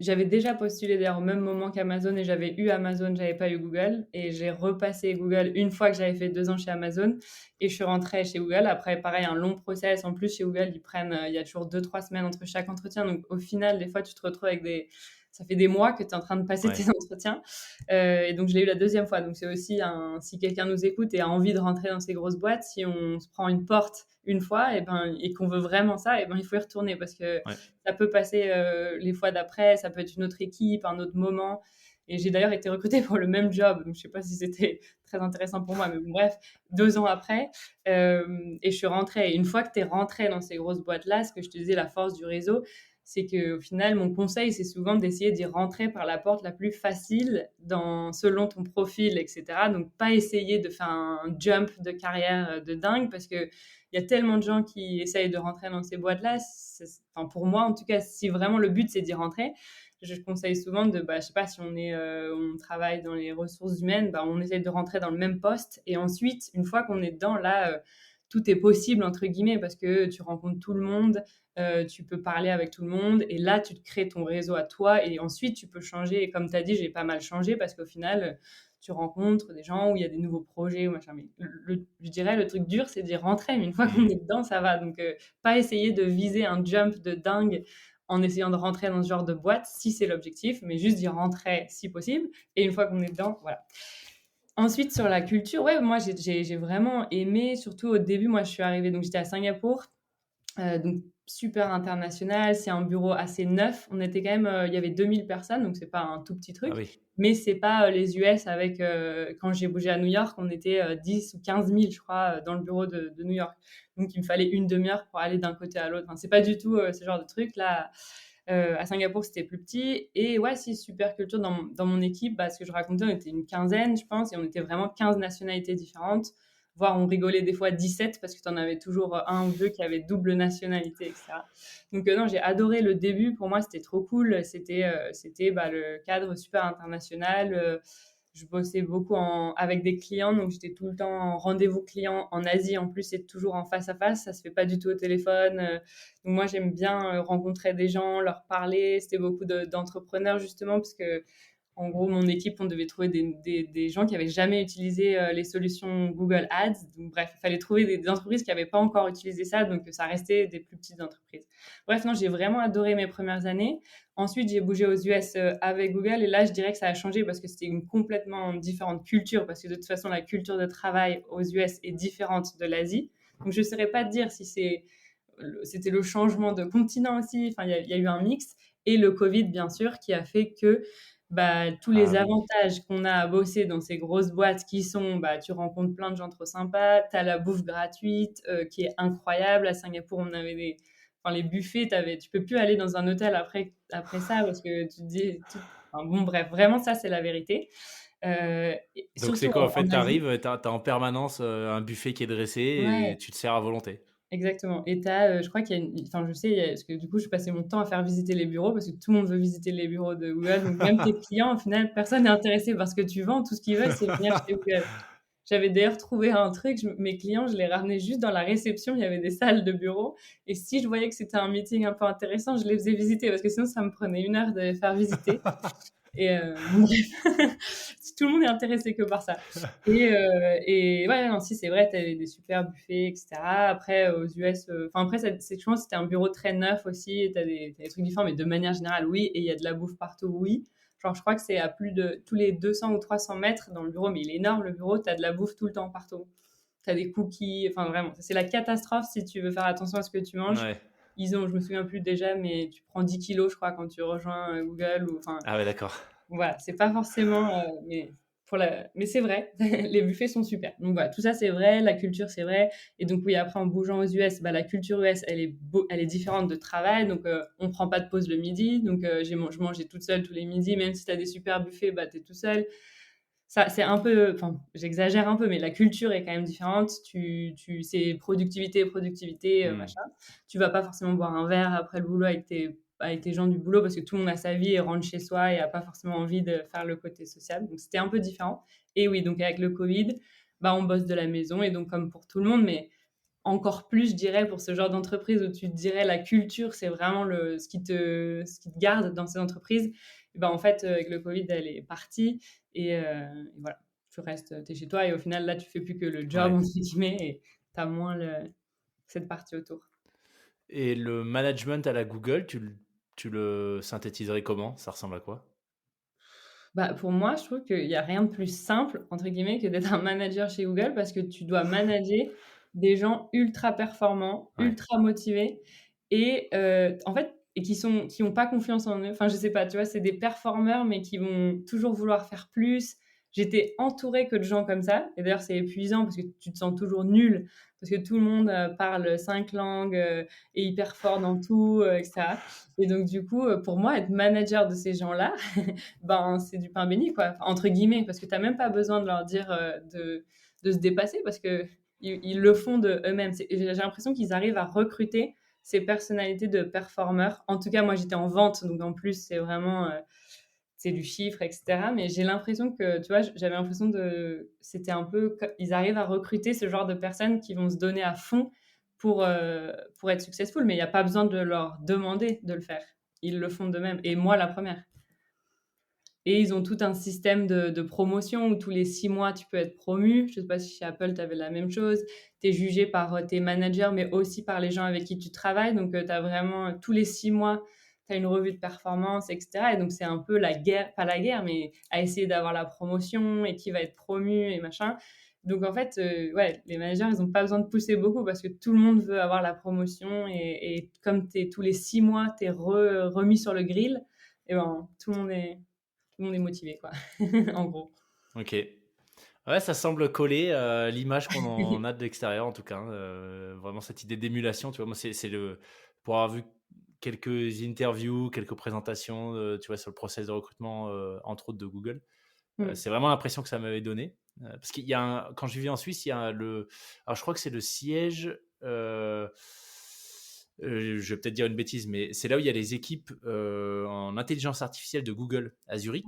j'avais déjà postulé d'ailleurs au même moment qu'Amazon et j'avais eu Amazon, j'avais pas eu Google. Et j'ai repassé Google une fois que j'avais fait 2 ans chez Amazon et je suis rentrée chez Google. Après, pareil, un long process. En plus, chez Google, il y a toujours 2, 3 semaines entre chaque entretien. Donc, au final, des fois, tu te retrouves ça fait des mois que tu es en train de passer tes Ouais, entretiens. Et donc, je l'ai eu la deuxième fois. Donc, c'est aussi si quelqu'un nous écoute et a envie de rentrer dans ces grosses boîtes, si on se prend une porte une fois et qu'on veut vraiment ça, il faut y retourner parce que ouais. ça peut passer les fois d'après, ça peut être une autre équipe, un autre moment. Et j'ai d'ailleurs été recrutée pour le même job, donc je sais pas si c'était très intéressant pour moi, mais bon, bref, 2 ans après, et je suis rentrée. Et une fois que tu es rentrée dans ces grosses boîtes-là, ce que je te disais, la force du réseau, c'est qu'au final, mon conseil, c'est souvent d'essayer d'y rentrer par la porte la plus facile selon ton profil, etc. Donc, pas essayer de faire un jump de carrière de dingue parce que il y a tellement de gens qui essayent de rentrer dans ces boîtes-là. Enfin, pour moi, en tout cas, si vraiment le but, c'est d'y rentrer, je conseille souvent je sais pas, si on travaille dans les ressources humaines, on essaye de rentrer dans le même poste. Et ensuite, une fois qu'on est dedans, là, tout est possible, entre guillemets, parce que tu rencontres tout le monde, tu peux parler avec tout le monde, et là, tu te crées ton réseau à toi, et ensuite, tu peux changer. Et comme tu as dit, j'ai pas mal changé, parce qu'au final, tu rencontres des gens où il y a des nouveaux projets, ou machin. Mais je dirais, le truc dur, c'est d'y rentrer, mais une fois qu'on Hmm. est dedans, ça va. Donc, pas essayer de viser un jump de dingue en essayant de rentrer dans ce genre de boîte, si c'est l'objectif, mais juste d'y rentrer si possible. Et une fois qu'on est dedans, voilà. Ensuite, sur la culture, ouais, moi, j'ai vraiment aimé, surtout au début, moi, je suis arrivée, donc j'étais à Singapour, donc super international, c'est un bureau assez neuf. On était quand même, il y avait 2000 personnes, donc c'est pas un tout petit Ah truc, oui, mais c'est pas les US avec, quand j'ai bougé à New York, on était 10 ou 15 000, je crois, dans le bureau de New York. Donc il me fallait une demi-heure pour aller d'un côté à l'autre. Enfin, c'est pas du tout ce genre de truc. Là, à Singapour, c'était plus petit. Et ouais, si, super culture dans mon équipe. Ce que je racontais, on était une quinzaine, je pense, et on était vraiment 15 nationalités différentes. Voire on rigolait des fois 17 parce que tu en avais toujours un ou deux qui avaient double nationalité, etc. Donc non, j'ai adoré le début. Pour moi, c'était trop cool. C'était le cadre super international. Je bossais beaucoup avec des clients, donc j'étais tout le temps en rendez-vous client en Asie. En plus, c'est toujours en face à face, ça se fait pas du tout au téléphone. Donc moi, j'aime bien rencontrer des gens, leur parler. C'était beaucoup d'entrepreneurs justement, parce que en gros, mon équipe, on devait trouver des gens qui avaient jamais utilisé les solutions Google Ads. Donc, bref, il fallait trouver des entreprises qui n'avaient pas encore utilisé ça, donc ça restait des plus petites entreprises. Bref, non, j'ai vraiment adoré mes premières années. Ensuite, j'ai bougé aux US avec Google, et là, je dirais que ça a changé parce que c'était une complètement différente culture, parce que de toute façon, la culture de travail aux US est différente de l'Asie. Donc, je ne saurais pas te dire si c'est c'était le changement de continent aussi. Enfin, il y a eu un mix et le Covid, bien sûr, qui a fait que bah, tous Ah les oui. avantages qu'on a à bosser dans ces grosses boîtes qui sont, bah, tu rencontres plein de gens trop sympas, tu as la bouffe gratuite qui est incroyable. À Singapour, on avait enfin, les buffets, tu peux plus aller dans un hôtel après ça parce que tu te dis, enfin, bon, bref, vraiment, ça, c'est la vérité. Donc c'est Surtout quoi en fait? en Asie. T'arrives, t'as en permanence un buffet qui est dressé et Ouais. tu te sers à volonté. Exactement. Et je crois qu'il y a enfin, je sais, parce que du coup, je passais mon temps à faire visiter les bureaux parce que tout le monde veut visiter les bureaux de Google. Donc, même tes clients, au final, personne n'est intéressé par ce que tu vends. Tout ce qu'ils veulent, c'est venir chez Google. J'avais d'ailleurs trouvé un truc, mes clients, je les ramenais juste dans la réception. Il y avait des salles de bureau. Et si je voyais que c'était un meeting un peu intéressant, je les faisais visiter parce que sinon, ça me prenait 1 heure de les faire visiter. Et bon, bref, tout le monde est intéressé que par ça. Et ouais, non, si, c'est vrai, tu avais des super buffets, etc. Après, aux US, enfin, après, je pense que c'était un bureau très neuf aussi. Tu as des trucs différents, mais de manière générale, oui. Et il y a de la bouffe partout, oui. Genre, je crois que c'est à plus de tous les 200 ou 300 mètres dans le bureau, mais il est énorme le bureau, tu as de la bouffe tout le temps partout. Tu as des cookies, enfin, vraiment, c'est la catastrophe si tu veux faire attention à ce que tu manges. Ouais. Je me souviens plus déjà, mais tu prends 10 kilos, je crois, quand tu rejoins Google. Enfin, Ah ouais, d'accord. voilà, c'est pas forcément, mais c'est vrai, les buffets sont super. Donc voilà, tout ça c'est vrai, la culture c'est vrai. Et donc oui, après en bougeant aux US, bah, la culture US elle est différente de travail. Donc on prend pas de pause le midi. Donc je mangeais toute seule tous les midis, même si tu as des super buffets, bah t'es tout seul. Ça, c'est un peu, enfin, j'exagère un peu, mais la culture est quand même différente. C'est productivité, productivité, Hmm. machin. Tu vas pas forcément boire un verre après le boulot avec tes gens du boulot parce que tout le monde a sa vie et rentre chez soi et a pas forcément envie de faire le côté social. Donc, c'était un peu différent. Et oui, donc avec le Covid, bah, on bosse de la maison et donc comme pour tout le monde, mais encore plus, je dirais, pour ce genre d'entreprise où tu te dirais la culture, c'est vraiment ce qui te garde dans ces entreprises. Et ben, en fait, avec le Covid, elle est partie et voilà, tu restes, tu es chez toi et au final, là, tu fais plus que le job, Ouais. entre guillemets, et tu as moins cette partie autour. Et le management à la Google, tu le synthétiserais comment? Ça ressemble à quoi? Bah, pour moi, je trouve qu'il y a rien de plus simple, entre guillemets, que d'être un manager chez Google parce que tu dois manager des gens ultra performants, Ouais. ultra motivés en fait et qui ont pas confiance en eux. Enfin, je sais pas, tu vois? C'est des performeurs, mais qui vont toujours vouloir faire plus. J'étais entourée que de gens comme ça et d'ailleurs, c'est épuisant parce que tu te sens toujours nul parce que tout le monde, parle 5 langues, est hyper fort dans tout, et cetera. Et donc du coup, pour moi, être manager de ces gens-là, ben, c'est du pain béni, quoi, enfin, entre guillemets, parce que tu n'as même pas besoin de leur dire de se dépasser parce qu'ils le font de eux-mêmes. J'ai l'impression qu'ils arrivent à recruter ces personnalités de performeurs. En tout cas, moi, j'étais en vente, donc en plus, c'est vraiment c'est du chiffre, etc. Mais j'ai l'impression que, tu vois, j'avais l'impression c'était un peu, ils arrivent à recruter ce genre de personnes qui vont se donner à fond pour être successful, mais il n'y a pas besoin de leur demander de le faire. Ils le font d'eux-mêmes. Et moi, la première. Et ils ont tout un système de promotion où tous les 6 mois, tu peux être promu. Je ne sais pas si chez Apple, tu avais la même chose. Tu es jugé par tes managers, mais aussi par les gens avec qui tu travailles. Donc, tu as vraiment tous les 6 mois, tu as une revue de performance, etc. Et donc, c'est un peu la guerre, pas la guerre, mais à essayer d'avoir la promotion et qui va être promu et machin. Donc, en fait, ouais, les managers, ils n'ont pas besoin de pousser beaucoup parce que tout le monde veut avoir la promotion. Et comme tous les 6 mois, tu es remis sur le grill, et ben, tout le monde est motivé, quoi, en gros. Ok. Ouais, ça semble coller l'image qu'on en a de l'extérieur, en tout cas. Vraiment cette idée d'émulation, tu vois. Moi, c'est pour avoir vu quelques interviews, quelques présentations, tu vois, sur le process de recrutement, entre autres de Google. Mm. C'est vraiment l'impression que ça m'avait donné. Parce qu'il y a quand je vivais en Suisse, il y a alors je crois que c'est le siège. Je vais peut-être dire une bêtise, mais c'est là où il y a les équipes en intelligence artificielle de Google à Zurich.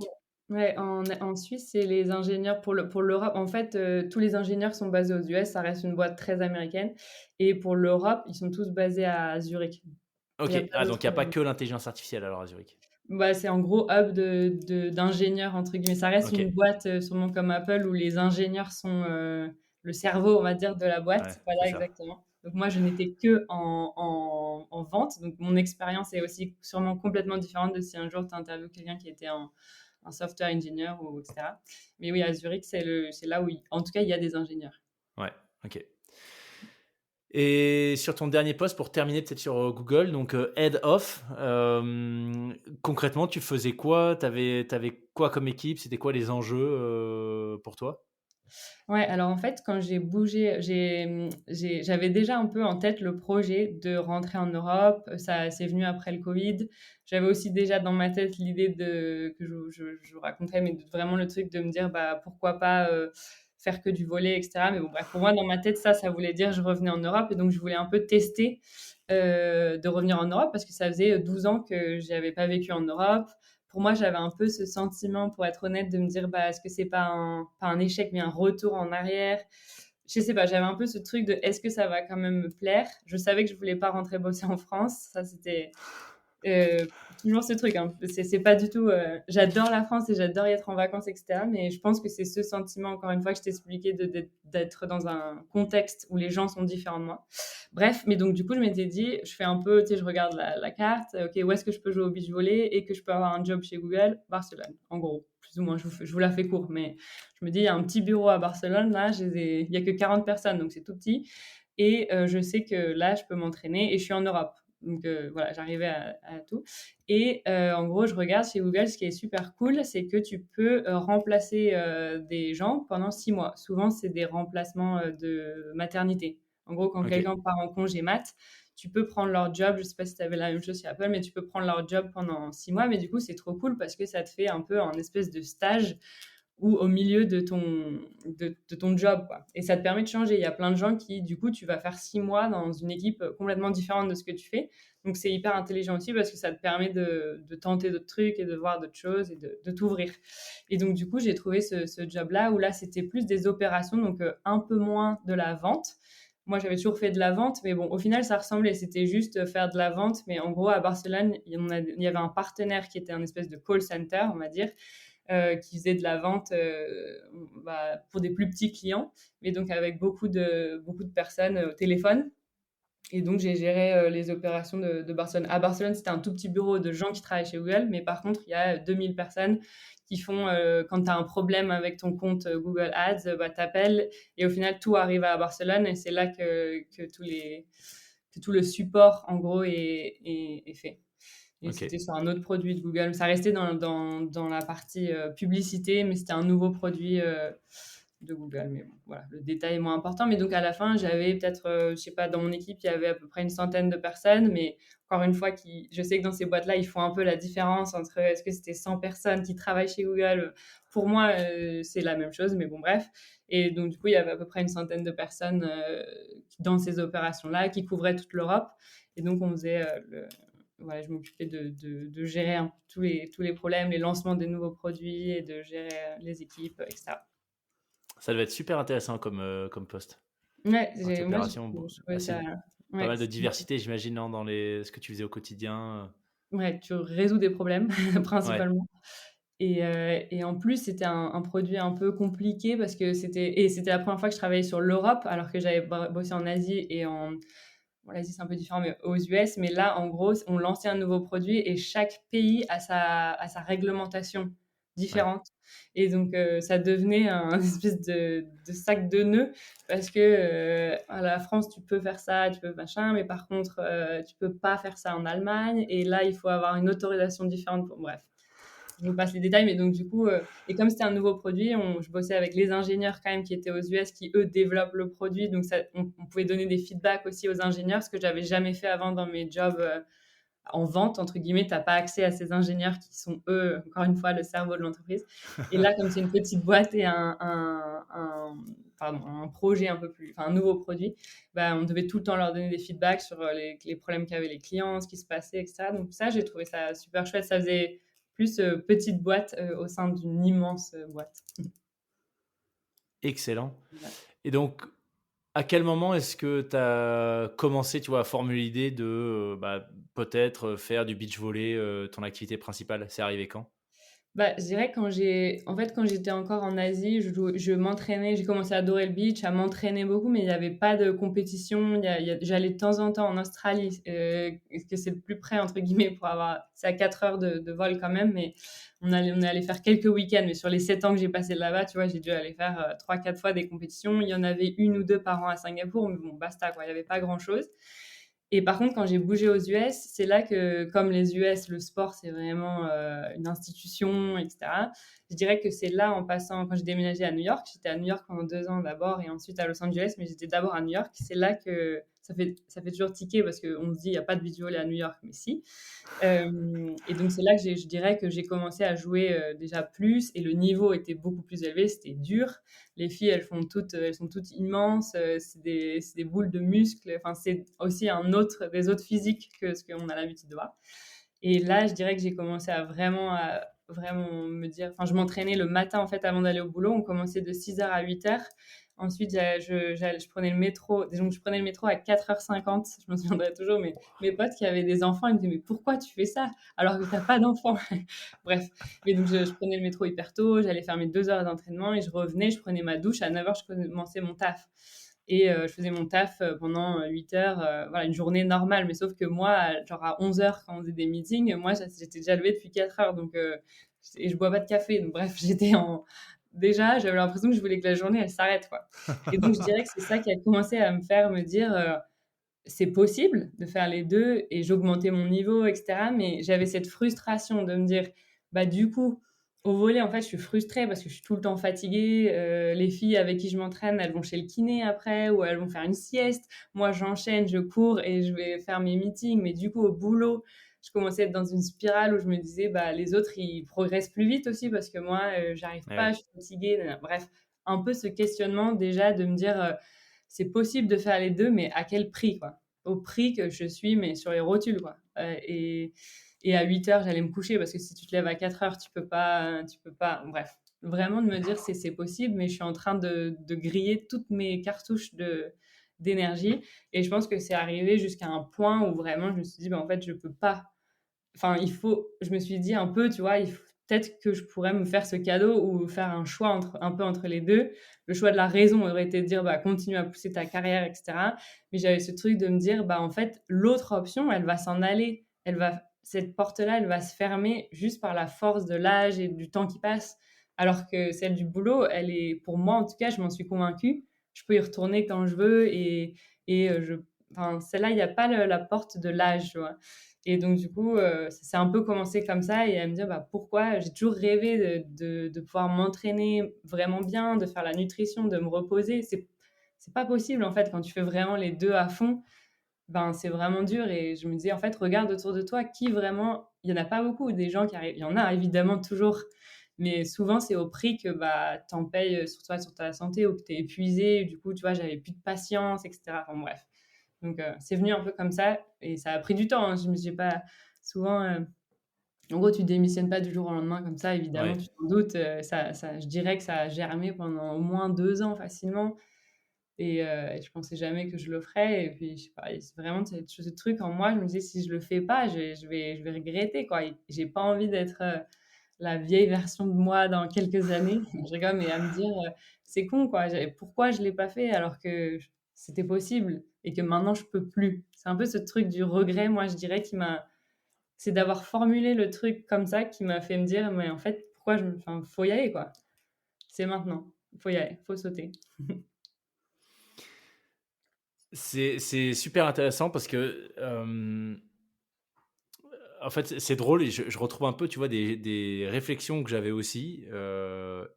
Ouais, en Suisse, c'est les ingénieurs pour l'Europe. En fait, tous les ingénieurs sont basés aux US, ça reste une boîte très américaine. Et pour l'Europe, ils sont tous basés à Zurich. Il n'y a Ok, pas ah, d'autres. donc il n'y a pas que l'intelligence artificielle alors à Zurich. Bah, c'est en gros hub d'ingénieurs, entre guillemets. Ça reste Ok, une boîte, sûrement comme Apple, où les ingénieurs sont le cerveau, on va dire, de la ouais, boîte. c'est Voilà, ça. exactement. Donc moi, je n'étais que en vente. Donc mon expérience est aussi sûrement complètement différente de si un jour tu interviewes quelqu'un qui était un software engineer ou etc. Mais oui, à Zurich, c'est là où, en tout cas, il y a des ingénieurs. Ouais, ok. Et sur ton dernier poste, pour terminer peut-être sur Google, donc Head of, concrètement, tu faisais quoi? T'avais quoi comme équipe? C'était quoi les enjeux pour toi? Ouais, alors en fait, quand j'ai bougé, j'avais déjà un peu en tête le projet de rentrer en Europe. Ça, c'est venu après le Covid. J'avais aussi déjà dans ma tête l'idée que je vous raconterai, mais vraiment le truc de me dire, bah, pourquoi pas faire que du volley, etc. Mais bon, bref, pour moi, dans ma tête, ça voulait dire je revenais en Europe. Et donc, je voulais un peu tester de revenir en Europe parce que ça faisait 12 ans que j'avais pas vécu en Europe. Pour moi, j'avais un peu ce sentiment, pour être honnête, de me dire, bah, est-ce que c'est pas un échec, mais un retour en arrière? Je sais pas, j'avais un peu ce truc de est-ce que ça va quand même me plaire? Je savais que je voulais pas rentrer bosser en France. Ça, c'était euh, toujours ce truc. Hein. C'est pas du tout. J'adore la France et j'adore y être en vacances, etc. Mais je pense que c'est ce sentiment, encore une fois, que je t'ai expliqué, d'être dans un contexte où les gens sont différents de moi. Bref, mais donc du coup, je m'étais dit, je fais un peu, tu sais, je regarde la carte, ok, où est-ce que je peux jouer au beach volley et que je peux avoir un job chez Google? Barcelone, en gros, plus ou moins, je vous la fais court, mais je me dis, il y a un petit bureau à Barcelone, là, il y a que 40 personnes, donc c'est tout petit, et je sais que là, je peux m'entraîner et je suis en Europe. Donc voilà, j'arrivais à tout. Et en gros, je regarde chez Google, ce qui est super cool, c'est que tu peux remplacer des gens pendant 6 mois. Souvent, c'est des remplacements de maternité. En gros, quand OK. quelqu'un part en congé mat, tu peux prendre leur job. Je ne sais pas si tu avais la même chose chez Apple, mais tu peux prendre leur job pendant 6 mois. Mais du coup, c'est trop cool parce que ça te fait un peu un espèce de stage ou au milieu de ton job, quoi. Et ça te permet de changer. Il y a plein de gens qui, du coup, tu vas faire 6 mois dans une équipe complètement différente de ce que tu fais. Donc, c'est hyper intelligent aussi parce que ça te permet de tenter d'autres trucs et de voir d'autres choses et de t'ouvrir. Et donc, du coup, j'ai trouvé ce job-là où là, c'était plus des opérations, donc un peu moins de la vente. Moi, j'avais toujours fait de la vente, mais bon, au final, ça ressemblait. C'était juste faire de la vente. Mais en gros, à Barcelone, il y avait un partenaire qui était un espèce de call center, on va dire, qui faisait de la vente bah, pour des plus petits clients, mais donc avec beaucoup de personnes au téléphone. Et donc, j'ai géré les opérations de Barcelone. À Barcelone, c'était un tout petit bureau de gens qui travaillent chez Google, mais par contre, il y a 2000 personnes qui font, quand tu as un problème avec ton compte Google Ads, bah, t'appelles et au final, tout arrive à Barcelone et c'est là que tout le support, en gros, est fait. Et OK. c'était sur un autre produit de Google. Ça restait dans la partie publicité, mais c'était un nouveau produit de Google. Mais bon, voilà, le détail est moins important. Mais donc à la fin, j'avais peut-être, je sais pas, dans mon équipe, il y avait à peu près une centaine de personnes. Mais encore une fois, je sais que dans ces boîtes-là, ils font un peu la différence entre est-ce que c'était 100 personnes qui travaillent chez Google. Pour moi, c'est la même chose, mais bon, bref. Et donc, du coup, il y avait à peu près une centaine de personnes dans ces opérations-là qui couvraient toute l'Europe. Et donc, on faisait voilà, je m'occupais de gérer un peu tous les problèmes, les lancements des nouveaux produits et de gérer les équipes, etc. Ça devait être super intéressant comme poste. Ouais, Partie moi, opération, bon, je trouvais ça. assez pas Ouais, mal de diversité, j'imagine, non, dans ce que tu faisais au quotidien. ouais, tu résous des problèmes, Ouais. principalement. Et en plus, c'était un produit un peu compliqué parce que c'était la première fois que je travaillais sur l'Europe, alors que j'avais bossé en Asie et bon, l'Asie, c'est un peu différent, mais aux US. Mais là, en gros, on lançait un nouveau produit et chaque pays a sa réglementation Ouais. différente. Et donc, ça devenait un espèce de sac de nœuds parce que à la France, tu peux faire ça, tu peux machin, mais par contre, tu peux pas faire ça en Allemagne. Et là, il faut avoir une autorisation différente. Bref, je vous passe les détails, mais donc du coup, et comme c'était un nouveau produit, je bossais avec les ingénieurs quand même qui étaient aux US, qui eux développent le produit, donc ça, on pouvait donner des feedbacks aussi aux ingénieurs, ce que j'avais jamais fait avant dans mes jobs en vente, entre guillemets, t'as pas accès à ces ingénieurs qui sont eux, encore une fois, le cerveau de l'entreprise. Et là, comme c'est une petite boîte et pardon, un projet un peu plus, enfin un nouveau produit, bah, on devait tout le temps leur donner des feedbacks sur les problèmes qu'avaient les clients, ce qui se passait, etc. Donc ça, j'ai trouvé ça super chouette. Ça faisait plus petite boîte au sein d'une immense boîte. Excellent. Voilà. Et donc, à quel moment est-ce que tu as commencé, tu vois, à formuler l'idée de, bah, peut-être faire du beach volley, ton activité principale? C'est arrivé quand? Bah, je dirais quand j'étais encore en Asie, je m'entraînais, j'ai commencé à adorer le beach, à m'entraîner beaucoup, mais il y avait pas de compétition. J'allais de temps en temps en Australie, que c'est le plus près entre guillemets pour avoir c'est à 4 heures de vol quand même, mais on est allé faire quelques week-ends, mais sur les 7 ans que j'ai passé là-bas, tu vois, j'ai dû aller faire, 3-4 fois des compétitions. Il y en avait une ou 2 par an à Singapour, mais bon, basta quoi, il y avait pas grand-chose. Et par contre, quand j'ai bougé aux US, c'est là que, comme les US, le sport, c'est vraiment une institution, etc. Je dirais que c'est là, en passant, quand j'ai déménagé à New York, j'étais à New York pendant 2 ans d'abord et ensuite à Los Angeles, mais j'étais d'abord à New York. C'est là que ça fait toujours tiquer parce qu'on se dit, il n'y a pas de beach volley à New York, mais si. Et donc, c'est là que je dirais que j'ai commencé à jouer déjà plus et le niveau était beaucoup plus élevé, c'était dur. Les filles, elles sont toutes immenses, c'est des boules de muscles. Enfin, c'est aussi des autres physiques que ce qu'on a l'habitude de voir. Et là, je dirais que j'ai commencé à vraiment me dire, enfin, je m'entraînais le matin en fait avant d'aller au boulot. On commençait de 6 heures à 8 heures. Ensuite, je prenais le métro. Donc, je prenais le métro à 4h50. Je me souviendrai toujours. Mais mes potes qui avaient des enfants, ils me disaient, mais pourquoi tu fais ça alors que tu n'as pas d'enfants? Bref. Mais donc, je prenais le métro hyper tôt. J'allais faire mes 2 heures d'entraînement et je revenais. Je prenais ma douche. À 9 heures, je commençais mon taf. Et je faisais mon taf pendant 8 heures, voilà, une journée normale. Mais sauf que moi, genre à 11 heures, quand on faisait des meetings, moi, j'étais déjà levée depuis 4 heures. Donc, et je bois pas de café. Donc, bref, déjà, j'avais l'impression que je voulais que la journée, elle s'arrête, quoi. Et donc, je dirais que c'est ça qui a commencé à me faire me dire, c'est possible de faire les deux et j'augmentais mon niveau, etc. Mais j'avais cette frustration de me dire, bah, du coup, au volley, en fait, je suis frustrée parce que je suis tout le temps fatiguée. Les filles avec qui je m'entraîne, elles vont chez le kiné après ou elles vont faire une sieste. Moi, j'enchaîne, je cours et je vais faire mes meetings. Mais du coup, au boulot, je commençais à être dans une spirale où je me disais, bah, les autres, ils progressent plus vite aussi parce que moi, j'arrive Ouais, pas, ouais. je suis fatiguée. Nanana. Bref, un peu ce questionnement déjà de me dire, c'est possible de faire les deux, mais à quel prix, quoi? Au prix que je suis, mais sur les rotules, quoi. Et à 8 heures, j'allais me coucher parce que si tu te lèves à 4 heures, tu peux pas. Bref, vraiment de me dire c'est possible, mais je suis en train de griller toutes mes cartouches d'énergie. Et je pense que c'est arrivé jusqu'à un point où vraiment je me suis dit, bah, en fait, je peux pas. Enfin, je me suis dit un peu, tu vois, peut-être que je pourrais me faire ce cadeau ou faire un choix un peu entre les deux. Le choix de la raison aurait été de dire, bah, continue à pousser ta carrière, etc. Mais j'avais ce truc de me dire, bah, en fait, l'autre option, elle va s'en aller. Cette porte-là, elle va se fermer juste par la force de l'âge et du temps qui passe. Alors que celle du boulot, elle est, pour moi, en tout cas, je m'en suis convaincue. Je peux y retourner quand je veux enfin, celle-là, il n'y a pas la porte de l'âge, tu vois. Et donc, du coup, ça s'est un peu commencé comme ça et à me dire bah, pourquoi j'ai toujours rêvé de pouvoir m'entraîner vraiment bien, de faire la nutrition, de me reposer. C'est pas possible, en fait, quand tu fais vraiment les deux à fond, ben, c'est vraiment dur. Et je me disais, en fait, regarde autour de toi, qui vraiment, il y en a pas beaucoup, des gens qui arrivent, il y en a évidemment toujours, mais souvent, c'est au prix que bah, t'en payes sur toi, sur ta santé ou que t'es épuisé. Du coup, tu vois, j'avais plus de patience, etc. Enfin, bref. Donc, c'est venu un peu comme ça et ça a pris du temps. Hein. J'ai pas souvent. En gros, tu démissionnes pas du jour au lendemain comme ça, évidemment, Ouais. tu t'en doutes. Je dirais que ça a germé pendant au moins 2 ans facilement. Et je pensais jamais que je le ferais. Et puis, je sais pas, c'est vraiment ce truc en moi. Je me disais, si je le fais pas, je vais regretter, quoi. Et j'ai pas envie d'être la vieille version de moi dans quelques années. Je rigole, mais à me dire, c'est con, quoi. Pourquoi je l'ai pas fait alors que c'était possible et que maintenant je peux plus. C'est un peu ce truc du regret, moi, je dirais, c'est d'avoir formulé le truc comme ça qui m'a fait me dire, mais en fait, enfin, faut y aller, quoi. C'est maintenant. Faut y aller, faut sauter. C'est super intéressant parce que, en fait, c'est drôle et je retrouve un peu, tu vois, des réflexions que j'avais aussi,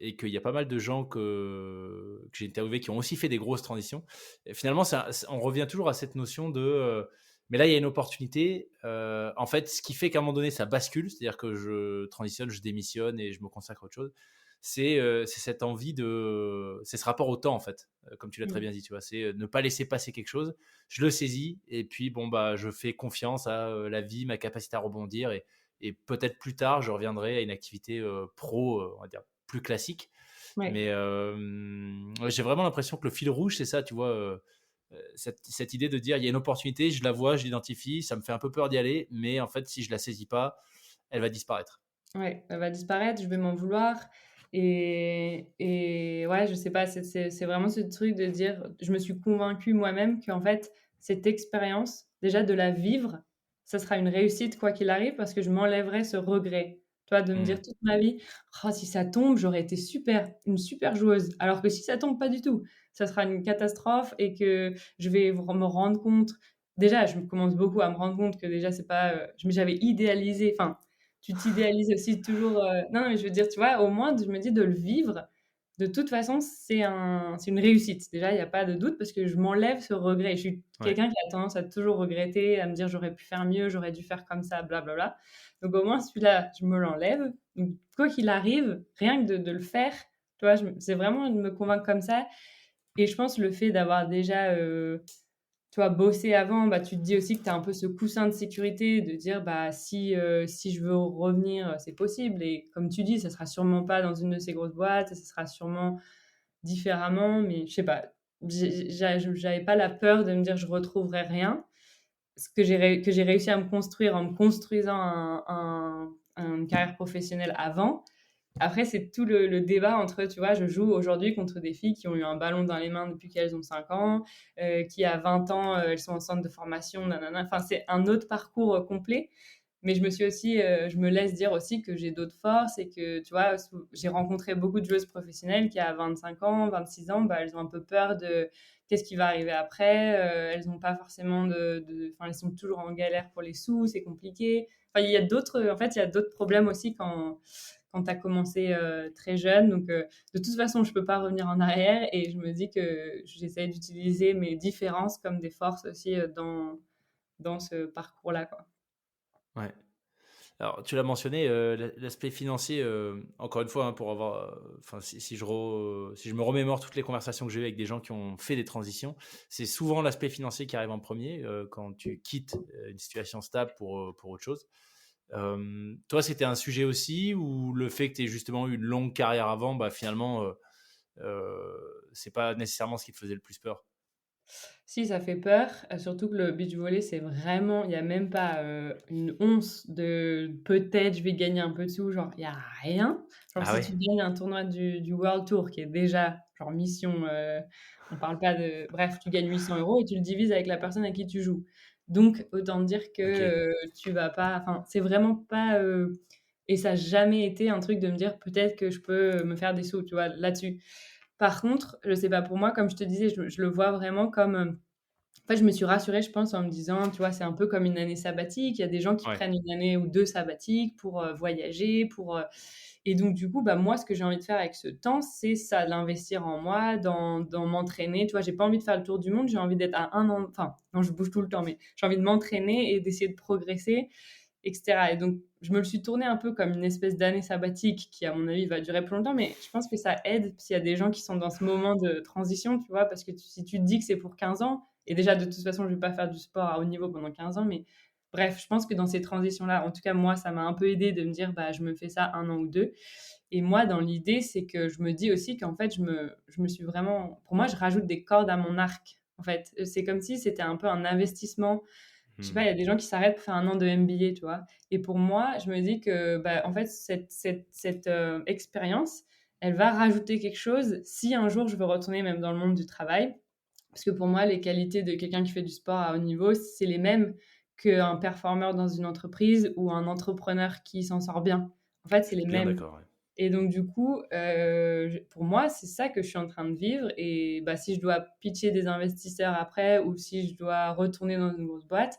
et qu'il y a pas mal de gens que j'ai interviewés qui ont aussi fait des grosses transitions. Et finalement, on revient toujours à cette notion de, mais là, il y a une opportunité. En fait, ce qui fait qu'à un moment donné, ça bascule, c'est-à-dire que je transitionne, je démissionne et je me consacre à autre chose. C'est cette envie c'est ce rapport au temps, en fait, comme tu l'as très Mm. bien dit, tu vois, c'est ne pas laisser passer quelque chose. Je le saisis et puis bon bah je fais confiance à la vie, ma capacité à rebondir et peut-être plus tard je reviendrai à une activité pro, on va dire plus classique. Ouais. Mais ouais, j'ai vraiment l'impression que le fil rouge c'est ça, tu vois, cette idée de dire il y a une opportunité, je la vois, je l'identifie, ça me fait un peu peur d'y aller, mais en fait si je la saisis pas, elle va disparaître. Ouais, elle va disparaître, je vais m'en vouloir et ouais, je sais pas, c'est vraiment ce truc de dire je me suis convaincue moi-même qu'en fait, cette expérience, déjà de la vivre, ça sera une réussite quoi qu'il arrive parce que je m'enlèverai ce regret. Tu vois, de me Hmm. dire toute ma vie: «Oh si ça tombe, j'aurais été super, une super joueuse». Alors que si ça tombe pas du tout, ça sera une catastrophe et que je vais me rendre compte déjà, je commence beaucoup à me rendre compte que déjà c'est pas, j'avais idéalisé, enfin tu t'idéalises aussi toujours, non, non, mais je veux dire, tu vois, au moins, je me dis de le vivre, de toute façon, c'est une réussite. Déjà, il y a pas de doute parce que je m'enlève ce regret. Je suis Ouais. quelqu'un qui a tendance à toujours regretter, à me dire: «J'aurais pu faire mieux, j'aurais dû faire comme ça, bla bla bla». Donc au moins celui-là, je me l'enlève. Donc quoi qu'il arrive, rien que de le faire, tu vois, c'est vraiment de me convaincre comme ça et je pense le fait d'avoir déjà, tu vois, bosser avant, bah, tu te dis aussi que tu as un peu ce coussin de sécurité de dire, bah, si je veux revenir, c'est possible et comme tu dis, ça sera sûrement pas dans une de ces grosses boîtes, ça sera sûrement différemment, mais je sais pas. J'avais pas la peur de me dire: «Je retrouverai rien». Ce que j'ai réussi à me construire en me construisant une carrière professionnelle avant, après, c'est tout le débat entre, tu vois, je joue aujourd'hui contre des filles qui ont eu un ballon dans les mains depuis qu'elles ont 5 ans, qui à 20 ans, elles sont en centre de formation, nanana. Enfin, c'est un autre parcours complet. Mais je me suis aussi, je me laisse dire aussi que j'ai d'autres forces et que, tu vois, j'ai rencontré beaucoup de joueuses professionnelles qui, à 25 ans, 26 ans, bah, elles ont un peu peur de qu'est-ce qui va arriver après. Elles n'ont pas forcément enfin, elles sont toujours en galère pour les sous, c'est compliqué. Enfin, il y a d'autres, en fait, il y a d'autres problèmes aussi quand tu as commencé très jeune. Donc, de toute façon, je ne peux pas revenir en arrière et je me dis que j'essaie d'utiliser mes différences comme des forces aussi dans ce parcours-là, quoi. Ouais. Alors, tu l'as mentionné, l'aspect financier, encore une fois, hein, pour avoir, enfin, si je me remémore toutes les conversations que j'ai eues avec des gens qui ont fait des transitions, c'est souvent l'aspect financier qui arrive en premier quand tu quittes une situation stable pour autre chose. Toi, c'était un sujet aussi, ou le fait que tu aies justement eu une longue carrière avant, bah, finalement, c'est pas nécessairement ce qui te faisait le plus peur? Si, ça fait peur, surtout que le beach volley, c'est vraiment il y a même pas, une once de peut-être je vais gagner un peu de sous, genre il y a rien. Genre Ah si ouais? tu gagnes un tournoi du World Tour qui est déjà genre mission, on parle pas de bref, tu gagnes 800 € et tu le divises avec la personne à qui tu joues. Donc autant dire que, OK. tu vas pas enfin, c'est vraiment pas, et ça a jamais été un truc de me dire: «Peut-être que je peux me faire des sous», tu vois? Là-dessus. Par contre, je sais pas, pour moi, comme je te disais, je le vois vraiment comme, en fait, je me suis rassurée, je pense, en me disant, tu vois, c'est un peu comme une année sabbatique. Il y a des gens qui Ouais. prennent une année ou 2 sabbatiques pour, voyager, et donc du coup, bah, moi, ce que j'ai envie de faire avec ce temps, c'est ça, l'investir en moi, dans m'entraîner. Tu vois, j'ai pas envie de faire le tour du monde, j'ai envie d'être à un an enfin, non, je bouge tout le temps, mais j'ai envie de m'entraîner et d'essayer de progresser et cetera et donc je me le suis tourné un peu comme une espèce d'année sabbatique qui, à mon avis, va durer plus longtemps, mais je pense que ça aide s'il y a des gens qui sont dans ce moment de transition, tu vois? Parce que si tu te dis que c'est pour 15 ans et déjà, de toute façon, je vais pas faire du sport à haut niveau pendant 15 ans, mais bref, je pense que dans ces transitions-là, en tout cas, moi, ça m'a un peu aidé de me dire: «Bah, je me fais ça 1 an ou 2 et moi, dans l'idée, c'est que je me dis aussi qu'en fait, je me suis vraiment pour moi, je rajoute des cordes à mon arc, en fait. C'est comme si c'était un peu un investissement. Je sais pas, il Mmh. y a des gens qui s'arrêtent pour faire 1 an de MBA, tu vois? Et pour moi, je me dis que, bah, en fait, cette expérience, elle va rajouter quelque chose si un jour je veux retourner même dans le monde du travail. Parce que pour moi, les qualités de quelqu'un qui fait du sport à haut niveau, c'est les mêmes qu'un performeur dans une entreprise ou un entrepreneur qui s'en sort bien. En fait, Je c'est suis les bien mêmes. d'accord, ouais. Et donc du coup, pour moi, c'est ça que je suis en train de vivre et bah, si je dois pitcher des investisseurs après ou si je dois retourner dans une grosse boîte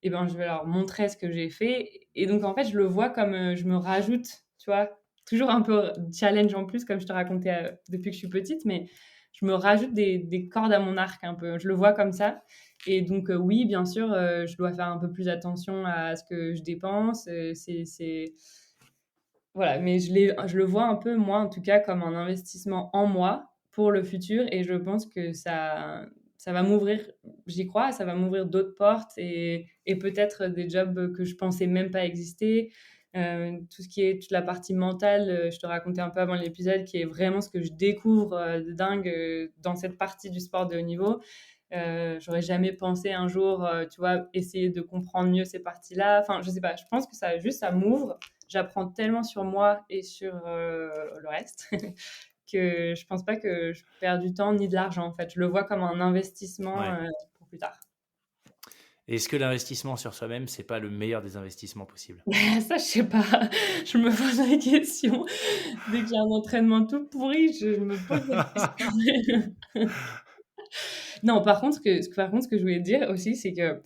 et ben, je vais leur montrer ce que j'ai fait et donc en fait, je le vois comme, je me rajoute, tu vois? Toujours un peu challenge en plus comme je te racontais, depuis que je suis petite, mais je me rajoute des cordes à mon arc un peu. Je le vois comme ça et donc oui, bien sûr, je dois faire un peu plus attention à ce que je dépense, c'est voilà, mais je le vois un peu, moi, en tout cas, comme un investissement en moi pour le futur et je pense que ça va m'ouvrir j'y crois, ça va m'ouvrir d'autres portes et peut-être des jobs que je pensais même pas exister. Tout ce qui est toute la partie mentale, je te racontais un peu avant l'épisode, qui est vraiment ce que je découvre, de dingue, dans cette partie du sport de haut niveau. J'aurais jamais pensé un jour, tu vois, essayer de comprendre mieux ces parties-là. Enfin, je sais pas, je pense que ça juste, ça m'ouvre j'apprends tellement sur moi et sur le reste que je pense pas que je perds du temps ni de l'argent, en fait. Je le vois comme un investissement Ouais. pour plus tard. Et est-ce que l'investissement sur soi-même, c'est pas le meilleur des investissements possibles? Ça, je sais pas. Je me pose la question. Dès que j'ai un entraînement tout pourri, je me pose la question. Non, par contre, ce que je voulais dire aussi, c'est que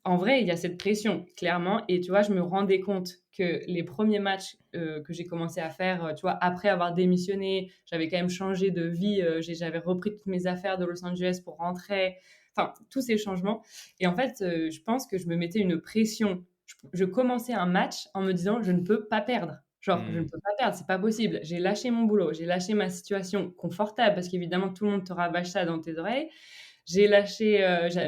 en vrai, il y a cette pression, clairement. Et tu vois, je me rendais compte que les premiers matchs que j'ai commencé à faire, tu vois, après avoir démissionné, j'avais quand même changé de vie. J'avais repris toutes mes affaires de Los Angeles pour rentrer. Enfin, tous ces changements. Et en fait, je pense que je me mettais une pression. Je commençais un match en me disant, je ne peux pas perdre. Genre, je ne Mmh. peux pas perdre, c'est pas possible. J'ai lâché mon boulot, j'ai lâché ma situation confortable, parce qu'évidemment, tout le monde te rabâche ça dans tes oreilles. J'ai lâché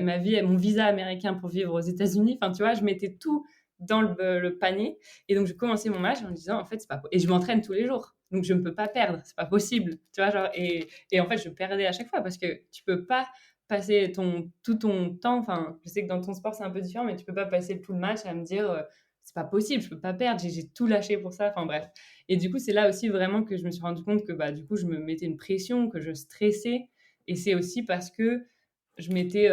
ma vie, mon visa américain pour vivre aux États-Unis. Enfin, tu vois, je mettais tout dans le panier. Et donc, je commençais mon match en me disant, en fait, c'est pas. Et je m'entraîne tous les jours. Donc, je ne peux pas perdre. C'est pas possible. Tu vois, genre, et en fait, je perdais à chaque fois parce que tu peux pas passer tout ton temps. Enfin, je sais que dans ton sport, c'est un peu différent, mais tu peux pas passer tout le match à me dire, c'est pas possible, je peux pas perdre. J'ai tout lâché pour ça. Enfin, bref. Et du coup, c'est là aussi vraiment que je me suis rendu compte que, bah, du coup, je me mettais une pression, que je stressais. Et c'est aussi parce que je mettais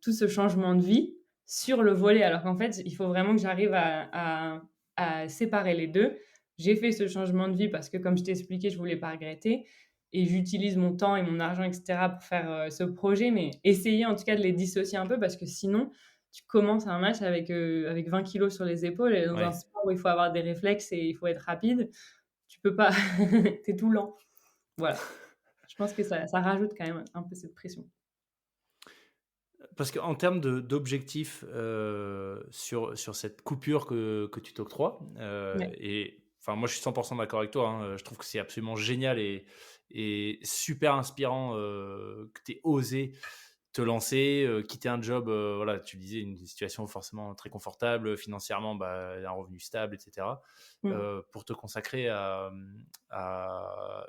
tout ce changement de vie sur le volley, alors qu'en fait, il faut vraiment que j'arrive à séparer les deux. J'ai fait ce changement de vie parce que, comme je t'ai expliqué, je voulais pas regretter et j'utilise mon temps et mon argent, etc., pour faire ce projet, mais essayer en tout cas de les dissocier un peu parce que sinon, tu commences un match avec 20 kilos sur les épaules et dans un Ouais. sport où il faut avoir des réflexes et il faut être rapide, tu peux pas, t'es tout lent. Voilà. Je pense que ça rajoute quand même un peu cette pression. Parce qu'en termes d'objectifs, sur cette coupure que tu t'octroies, Ouais. et enfin, moi, je suis 100 d'accord avec toi, hein, je trouve que c'est absolument génial et super inspirant, que tu aies osé te lancer, quitter un job, voilà, tu disais une situation forcément très confortable, financièrement, bah, un revenu stable, et cetera, Mm. pour te consacrer à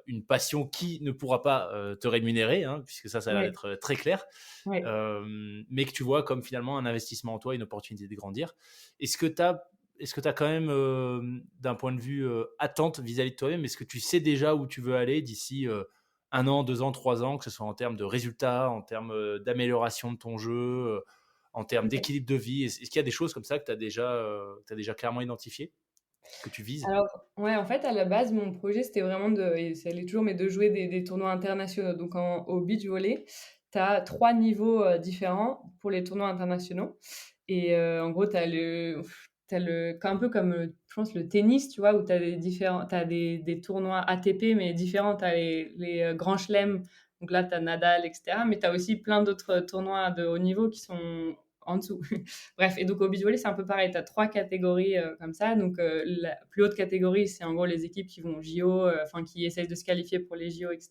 une passion qui ne pourra pas, te rémunérer, hein, puisque ça a l'air Ouais. d'être très clair, Ouais. mais que tu vois comme finalement un investissement en toi, une opportunité de grandir. Est-ce que tu as quand même, d'un point de vue, attente vis-à-vis de toi-même, est-ce que tu sais déjà où tu veux aller d'ici, 1 an, 2 ans, 3 ans, que ce soit en termes de résultats, en termes, d'amélioration de ton jeu, en termes Ouais. d'équilibre de vie? Est-ce qu'il y a des choses comme ça que tu as déjà clairement identifiées, que tu vises? Alors, ouais, en fait, à la base, mon projet, c'était vraiment et ça l'est toujours, mais de jouer des tournois internationaux. Donc, au beach volley, tu as 3 niveaux différents pour les tournois internationaux. Et en gros, un peu comme, je pense, le tennis, tu vois, où tu as des tournois ATP, mais différents. Tu as les grands chelems. Donc là, tu as Nadal, etc. Mais tu as aussi plein d'autres tournois de haut niveau qui sont en dessous. Bref, et donc au beach volley, c'est un peu pareil. Tu as 3 catégories comme ça. Donc la plus haute catégorie, c'est en gros les équipes qui vont aux JO, enfin qui essayent de se qualifier pour les JO, etc.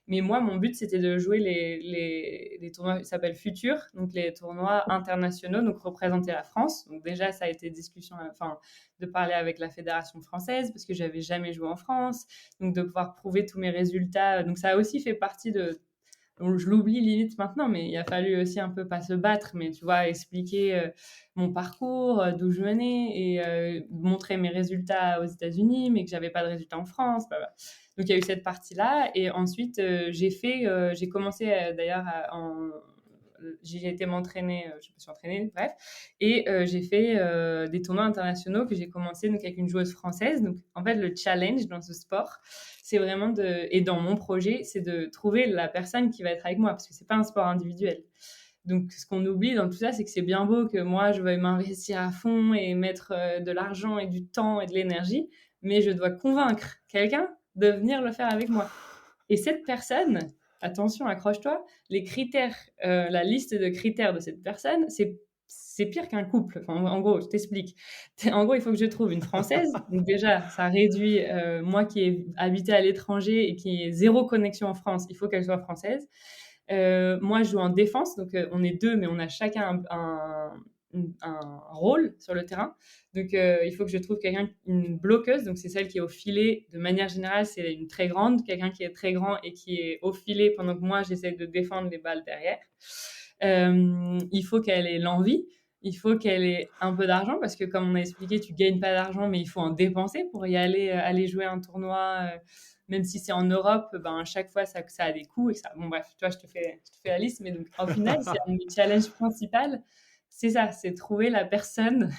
Mais moi, mon but, c'était de jouer les tournois qui s'appellent Futur, donc les tournois internationaux, donc représenter la France. Donc déjà, ça a été discussion, enfin, de parler avec la fédération française, parce que j'avais jamais joué en France, donc de pouvoir prouver tous mes résultats. Donc ça a aussi fait partie de, je l'oublie limite maintenant, mais il a fallu aussi un peu pas se battre, mais tu vois, expliquer mon parcours, d'où je venais et montrer mes résultats aux États-Unis, mais que j'avais pas de résultats en France. Blablabla. Donc il y a eu cette partie-là et ensuite j'ai commencé d'ailleurs j'ai été m'entraîner, je me suis entraînée, bref, et j'ai fait des tournois internationaux que j'ai commencé donc avec une joueuse française. Donc en fait le challenge dans ce sport, c'est vraiment et dans mon projet, c'est de trouver la personne qui va être avec moi parce que c'est pas un sport individuel. Donc ce qu'on oublie dans tout ça, c'est que c'est bien beau que moi je veuille m'investir à fond et mettre de l'argent et du temps et de l'énergie, mais je dois convaincre quelqu'un de venir le faire avec moi. Et cette personne, attention, accroche-toi, les critères, la liste de critères de cette personne, c'est pire qu'un couple. Enfin, en gros, je t'explique. En gros, il faut que je trouve une Française. Donc déjà, ça réduit, moi qui ai habité à l'étranger et qui ai zéro connexion en France, il faut qu'elle soit française. Moi, je joue en défense, donc on est deux, mais on a chacun un rôle sur le terrain. Donc, il faut que je trouve une bloqueuse, donc c'est celle qui est au filet. De manière générale, c'est une très grande, quelqu'un qui est très grand et qui est au filet pendant que moi, j'essaie de défendre les balles derrière. Il faut qu'elle ait l'envie. il faut qu'elle ait un peu d'argent parce que comme on a expliqué, tu gagnes pas d'argent, mais il faut en dépenser pour y aller jouer un tournoi. Même si c'est en Europe, ben, à chaque fois, ça a des coûts et ça. Bon, bref, tu vois, je te fais la liste, mais donc, au final, c'est un des challenges principal. C'est ça, c'est trouver la personne,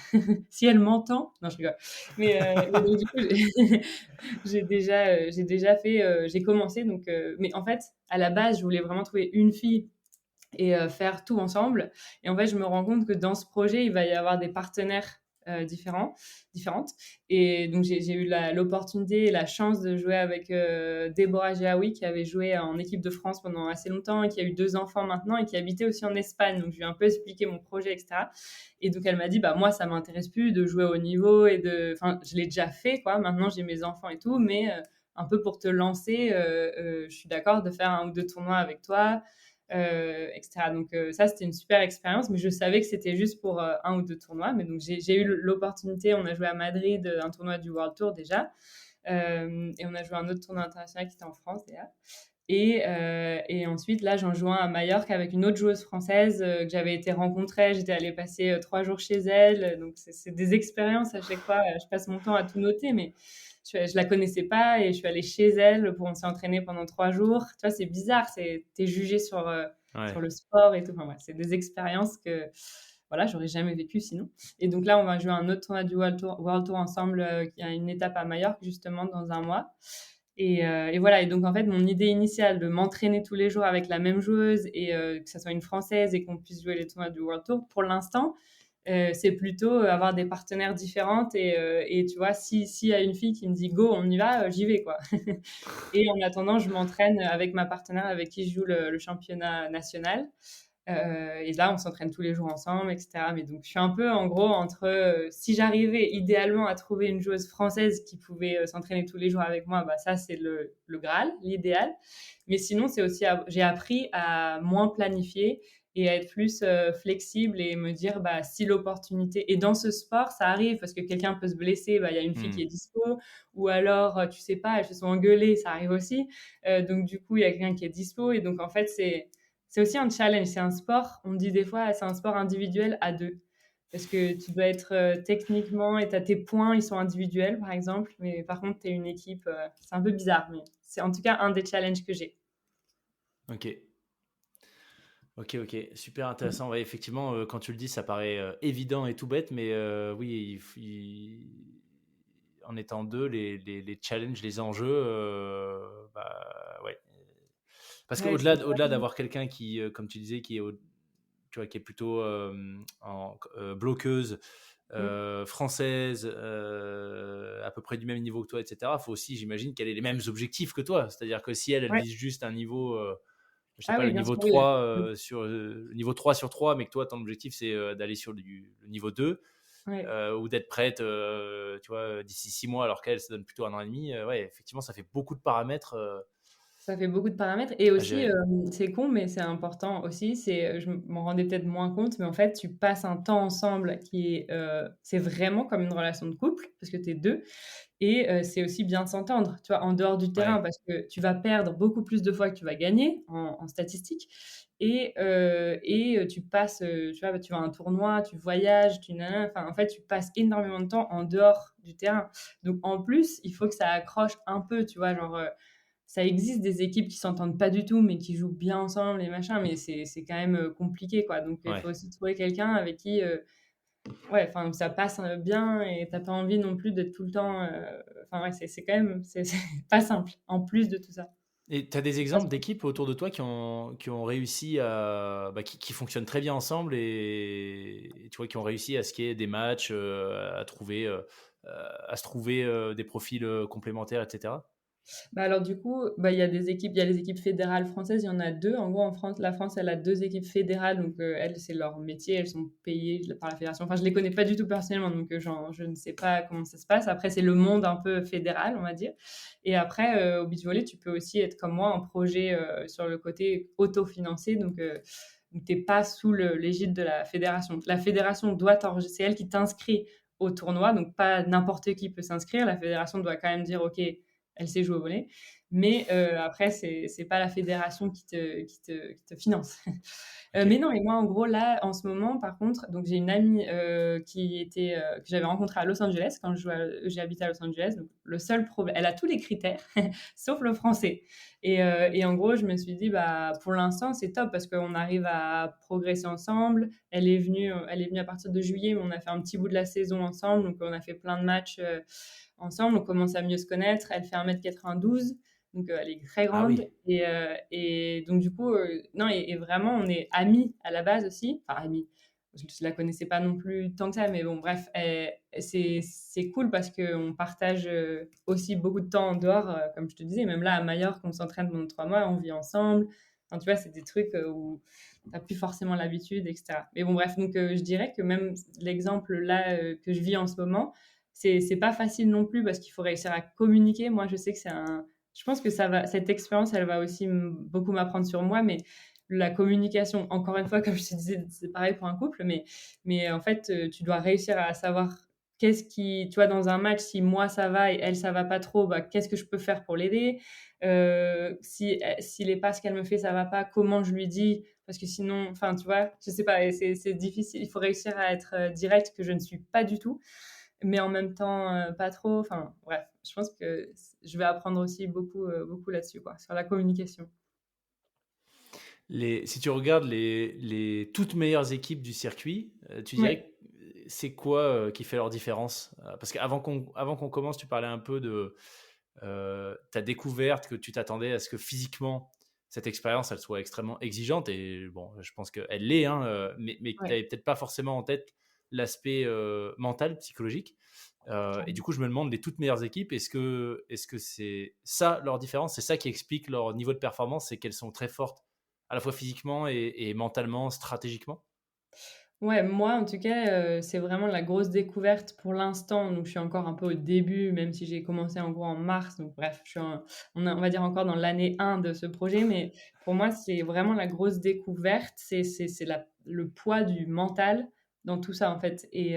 si elle m'entend. Non, je rigole. Mais donc, du coup, j'ai déjà fait, j'ai commencé, donc, mais en fait, à la base, je voulais vraiment trouver une fille et faire tout ensemble. Et en fait, je me rends compte que dans ce projet, il va y avoir des partenaires différentes. Et donc, j'ai eu l'opportunité et la chance de jouer avec Déborah Geaoui, qui avait joué en équipe de France pendant assez longtemps et qui a eu 2 enfants maintenant et qui habitait aussi en Espagne. Donc, je lui ai un peu expliqué mon projet, etc. Et donc, elle m'a dit, bah, moi, ça m'intéresse plus de jouer au niveau enfin, je l'ai déjà fait, quoi. Maintenant, j'ai mes enfants et tout, mais un peu pour te lancer, je suis d'accord de faire 1 ou 2 tournois avec toi, etc. Donc ça, c'était une super expérience, mais je savais que c'était juste pour 1 ou 2 tournois. Mais donc j'ai eu l'opportunité, on a joué à Madrid, un tournoi du World Tour déjà, et on a joué un autre tournoi international qui était en France déjà. Et ensuite, là, j'en joue un à Majorque avec une autre joueuse française que j'avais été rencontrée. J'étais allée passer 3 jours chez elle. Donc, c'est des expériences à chaque fois. Je passe mon temps à tout noter, mais je la connaissais pas et je suis allée chez elle pour s'entraîner pendant 3 jours. Tu vois, c'est bizarre. T'es jugé sur Ouais. le sport et tout. Enfin, ouais, c'est des expériences que voilà, j'aurais jamais vécu sinon. Et donc là, on va jouer un autre tournoi du World Tour ensemble, qui a une étape à Majorque justement dans un mois. Et voilà, et donc en fait, mon idée initiale de m'entraîner tous les jours avec la même joueuse et que ça soit une Française et qu'on puisse jouer les tournois du World Tour, pour l'instant, c'est plutôt avoir des partenaires différentes et tu vois, s'il y a une fille qui me dit go, on y va, j'y vais quoi. Et en attendant, je m'entraîne avec ma partenaire avec qui je joue le championnat national. Et là, on s'entraîne tous les jours ensemble, etc. Mais donc, je suis un peu, en gros, entre si j'arrivais idéalement à trouver une joueuse française qui pouvait s'entraîner tous les jours avec moi, bah, ça, c'est le Graal, l'idéal. Mais sinon, c'est aussi, j'ai appris à moins planifier et à être plus flexible et me dire, bah, si l'opportunité. Et dans ce sport, ça arrive parce que quelqu'un peut se blesser, bah, il y a une fille qui est dispo, ou alors, tu sais pas, elles se sont engueulées, ça arrive aussi. Donc, du coup, il y a quelqu'un qui est dispo. Et donc, en fait, c'est aussi un challenge, c'est un sport, on me dit des fois, c'est un sport individuel à 2. Parce que tu dois être techniquement, et tu as tes points, ils sont individuels par exemple, mais par contre, tu es une équipe, c'est un peu bizarre, mais c'est en tout cas un des challenges que j'ai. Ok. Ok, ok, super intéressant. Ouais, effectivement, quand tu le dis, ça paraît évident et tout bête, mais oui, en étant deux, les challenges, les enjeux, bah ouais. Parce Ouais, c'est qu'au-delà d'avoir quelqu'un qui, comme tu disais, tu vois, qui est plutôt bloqueuse, Mm. française, à peu près du même niveau que toi, etc., il faut aussi, j'imagine, qu'elle ait les mêmes objectifs que toi. C'est-à-dire que si elle Ouais. vise juste un niveau, je sais Ah pas, oui, le bien sûr, niveau oui. 3 Mm. le niveau 3 sur 3, mais que toi, ton objectif, c'est d'aller sur le niveau 2, Ouais. ou d'être prête, tu vois, d'ici 6 mois, alors qu'elle se donne plutôt 1 an et demi. Ouais, effectivement, ça fait beaucoup de paramètres Ça fait beaucoup de paramètres et à aussi, gérer. c'est con, mais c'est important aussi, je m'en rendais peut-être moins compte, mais en fait, tu passes un temps ensemble qui est, c'est vraiment comme une relation de couple parce que tu es 2 et c'est aussi bien s'entendre, tu vois? En dehors du terrain Ouais. parce que tu vas perdre beaucoup plus de fois que tu vas gagner en statistique et tu passes, tu vois? Tu vas à un tournoi, tu voyages, tu nin enfin, en fait, tu passes énormément de temps en dehors du terrain. Donc en plus, il faut que ça accroche un peu, tu vois? Genre, ça existe des équipes qui s'entendent pas du tout, mais qui jouent bien ensemble et machin, mais c'est quand même compliqué, quoi. Donc, il Ouais. faut aussi trouver quelqu'un avec qui, ouais, enfin, ça passe bien et t'as pas envie non plus d'être tout le temps. Enfin, ouais, c'est quand même, c'est pas simple, en plus de tout ça. Et tu as des Ah, exemples d'équipes autour de toi qui ont réussi qui fonctionnent très bien ensemble et tu vois, qui ont réussi à ce qu'il y ait des matchs, à se trouver des profils complémentaires, etc. Bah alors du coup, bah, il y a les équipes fédérales françaises, il y en a 2. En gros, en France, la France, elle a 2 équipes fédérales, donc elles, c'est leur métier, elles sont payées par la fédération. Enfin, je les connais pas du tout personnellement, donc je ne sais pas comment ça se passe. Après, c'est le monde un peu fédéral, on va dire. Et après, au beach volley, tu peux aussi être comme moi en projet sur le côté autofinancé, donc t'es pas sous l'égide de la fédération. La fédération doit t'enregistrer, c'est elle qui t'inscrit au tournoi, donc pas n'importe qui peut s'inscrire. La fédération doit quand même dire, OK, elle sait jouer au volley. Mais après, c'est pas la fédération qui te finance. Mais Ok. non, et moi, en gros, là, en ce moment, par contre, donc j'ai une amie que j'avais rencontrée à Los Angeles quand j'ai habité à Los Angeles. Donc, le seul problème, elle a tous les critères, sauf le français. Et en gros, je me suis dit, bah, pour l'instant, c'est top parce qu'on arrive à progresser ensemble. Elle est venue à partir de juillet, mais on a fait un petit bout de la saison ensemble. Donc, on a fait plein de matchs ensemble. On commence à mieux se connaître. Elle fait 1,92 m. Donc, elle est très Ah grande. oui. Et donc, du coup, non, et vraiment, on est amis à la base aussi. Enfin, amis. Je ne la connaissais pas non plus tant que ça, mais bon, bref, c'est cool parce qu'on partage aussi beaucoup de temps en dehors, comme je te disais. Même là, à Majorque, on s'entraîne pendant 3 mois, on vit ensemble. Enfin, tu vois, c'est des trucs où tu n'as plus forcément l'habitude, etc. Mais bon, bref, donc je dirais que même l'exemple là que je vis en ce moment, c'est pas facile non plus parce qu'il faut réussir à communiquer. Moi, je sais que je pense que cette expérience, elle va aussi beaucoup m'apprendre sur moi, mais la communication, encore une fois, comme je te disais, c'est pareil pour un couple, mais en fait, tu dois réussir à savoir tu vois, dans un match, si moi ça va et elle ça va pas trop, bah, qu'est-ce que je peux faire pour l'aider? Si les passes qu'elle me fait, ça va pas, comment je lui dis? Parce que sinon, enfin, tu vois, je sais pas, et c'est difficile. Il faut réussir à être direct, que je ne suis pas du tout, mais en même temps, pas trop. Enfin, bref, je pense que je vais apprendre aussi beaucoup, beaucoup là-dessus, quoi, sur la communication. Si tu regardes les toutes meilleures équipes du circuit, tu dirais Ouais. que c'est quoi qui fait leur différence? Parce qu'avant qu'on commence, tu parlais un peu de ta découverte, que tu t'attendais à ce que physiquement, cette expérience, elle soit extrêmement exigeante. Et bon, je pense qu'elle l'est, hein, mais que tu Ouais. n'avais peut-être pas forcément en tête l'aspect mental, psychologique. Et du coup, je me demande, les toutes meilleures équipes, est-ce que c'est ça leur différence? C'est ça qui explique leur niveau de performance, c'est qu'elles sont très fortes à la fois physiquement et mentalement, stratégiquement? Ouais, moi, en tout cas, c'est vraiment la grosse découverte pour l'instant. Donc, je suis encore un peu au début, même si j'ai commencé en gros en mars. Donc, bref, on va dire encore dans l'année 1 de ce projet. Mais pour moi, c'est vraiment la grosse découverte. Le poids du mental dans tout ça, en fait. Et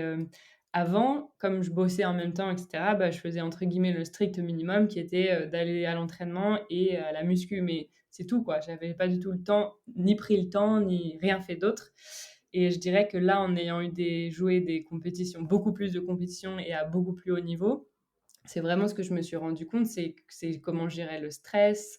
avant, comme je bossais en même temps, etc., bah, je faisais entre guillemets le strict minimum qui était d'aller à l'entraînement et à la muscu. Mais c'est tout, quoi. J'avais pas du tout le temps, ni pris le temps, ni rien fait d'autre. Et je dirais que là, en ayant joué des compétitions, beaucoup plus de compétitions et à beaucoup plus haut niveau, c'est vraiment ce que je me suis rendu compte, c'est comment gérer le stress.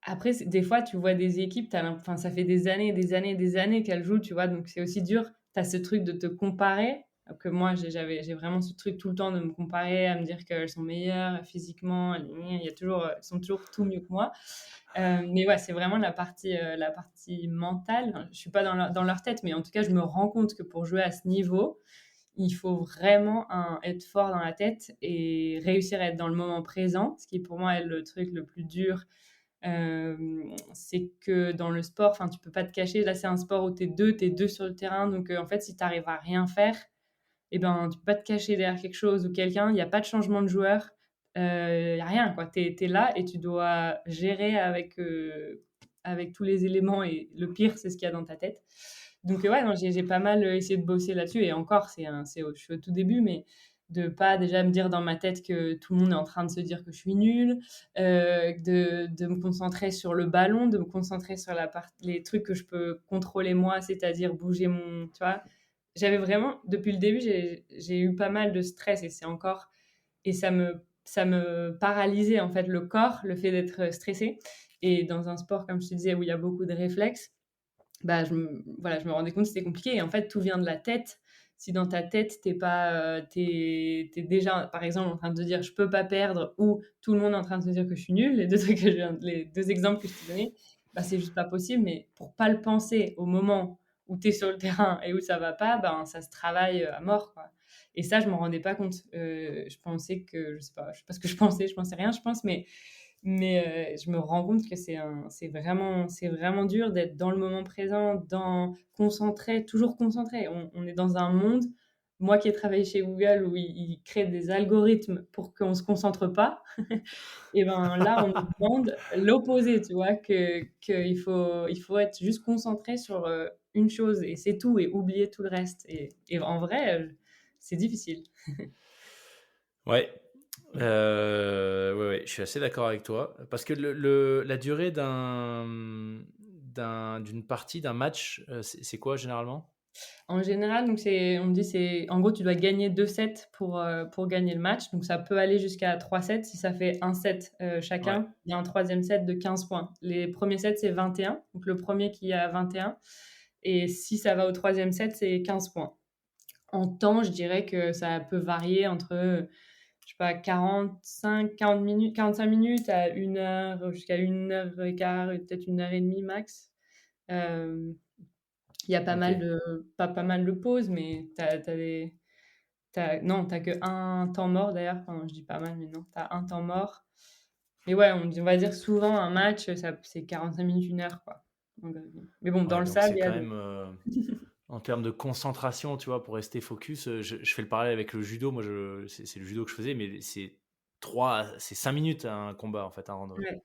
Après, des fois, tu vois des équipes, enfin, ça fait des années, des années, des années qu'elles jouent, tu vois, donc c'est aussi dur. Tu as ce truc de te comparer, que moi, j'ai vraiment ce truc tout le temps de me comparer, à me dire qu'elles sont meilleures physiquement, elles sont toujours tout mieux que moi. Mais ouais, c'est vraiment la partie mentale. Enfin, je suis pas dans leur tête, mais en tout cas, je me rends compte que pour jouer à ce niveau, il faut vraiment être fort dans la tête et réussir à être dans le moment présent, ce qui pour moi est le truc le plus dur. C'est que dans le sport, enfin, tu peux pas te cacher. Là, c'est un sport où t'es deux sur le terrain. Donc, en fait, si tu arrives à rien faire, eh ben, tu peux pas te cacher derrière quelque chose ou quelqu'un. Il n'y a pas de changement de joueur. Il n'y a rien, quoi. T'es là et tu dois gérer avec tous les éléments. Et le pire, c'est ce qu'il y a dans ta tête. Donc, ouais, non, j'ai pas mal essayé de bosser là-dessus. Et encore, je suis au tout début, mais de pas déjà me dire dans ma tête que tout le monde est en train de se dire que je suis nulle, de me concentrer sur le ballon, de me concentrer sur les trucs que je peux contrôler moi, c'est-à-dire bouger tu vois, j'avais vraiment, depuis le début, j'ai eu pas mal de stress et ça me paralysait en fait le corps, le fait d'être stressé. Et dans un sport, comme je te disais, où il y a beaucoup de réflexes, bah, voilà, je me rendais compte que c'était compliqué. Et en fait, tout vient de la tête. Si dans ta tête, t'es déjà, par exemple, en train de te dire je peux pas perdre ou tout le monde est en train de se dire que je suis nulle, les deux exemples que je t'ai donnés, bah, c'est juste pas possible. Mais pour pas le penser au moment où tu es sur le terrain et où ça va pas, ben, ça se travaille à mort, quoi. Et ça, je m'en rendais pas compte. Je pensais que, je sais pas ce que je pensais rien, je pense, mais je me rends compte que c'est vraiment dur d'être dans le moment présent, concentré, toujours concentré. On est dans un monde, moi qui ai travaillé chez Google, où ils créent des algorithmes pour qu'on ne se concentre pas, et ben là, on nous demande l'opposé, tu vois, qu'il faut être juste concentré sur une chose, et c'est tout, et oublier tout le reste. Et en vrai, c'est difficile. Ouais. Ouais, ouais, je suis assez d'accord avec toi. Parce que la durée d'une partie, d'un match, c'est quoi généralement? En général, donc on me dit c'est en gros, tu dois gagner 2 sets pour gagner le match. Donc ça peut aller jusqu'à 3 sets si ça fait un set, Ouais, chacun. Il y a un troisième set de 15 points. Les premiers sets, c'est 21, donc le premier qui a 21 et si ça va au troisième set, c'est 15 points. En temps, je dirais que ça peut varier entre, je sais pas, 40 minutes, 45 minutes à 1 heure, jusqu'à 1 heure et quart, peut-être 1 heure et demie max. Hem Il y a ok. pas mal de pauses, mais t'as des non, t'as que un temps mort d'ailleurs. Enfin, je dis pas mal, mais non, t'as un temps mort. Mais ouais, on va dire souvent un match, c'est 45 minutes, 1 heure, quoi. Mais bon, dans Ouais, le donc sable, c'est il y quand a de même, en termes de concentration, tu vois, pour rester focus, je fais le parallèle avec le judo. Moi, c'est le judo que je faisais, mais c'est 5 minutes un combat, en fait, un round. ouais, ouais.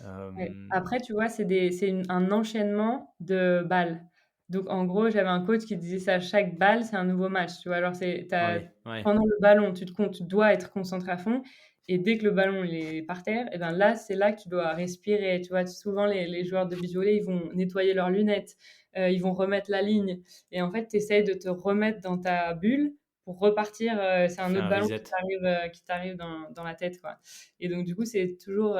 Euh, Après, tu vois, un enchaînement de balles. Donc en gros, j'avais un coach qui disait ça: «Chaque balle, c'est un nouveau match», tu vois? Alors ouais, ouais. pendant le ballon, tu dois être concentré à fond et dès que le ballon, il est par terre et ben là, c'est là que tu dois respirer, tu vois? Souvent les joueurs de beach volley, ils vont nettoyer leurs lunettes, ils vont remettre la ligne et en fait, tu essayes de te remettre dans ta bulle pour repartir, c'est un Fais autre un ballon reset. qui t'arrive dans la tête, quoi et donc du coup, c'est toujours,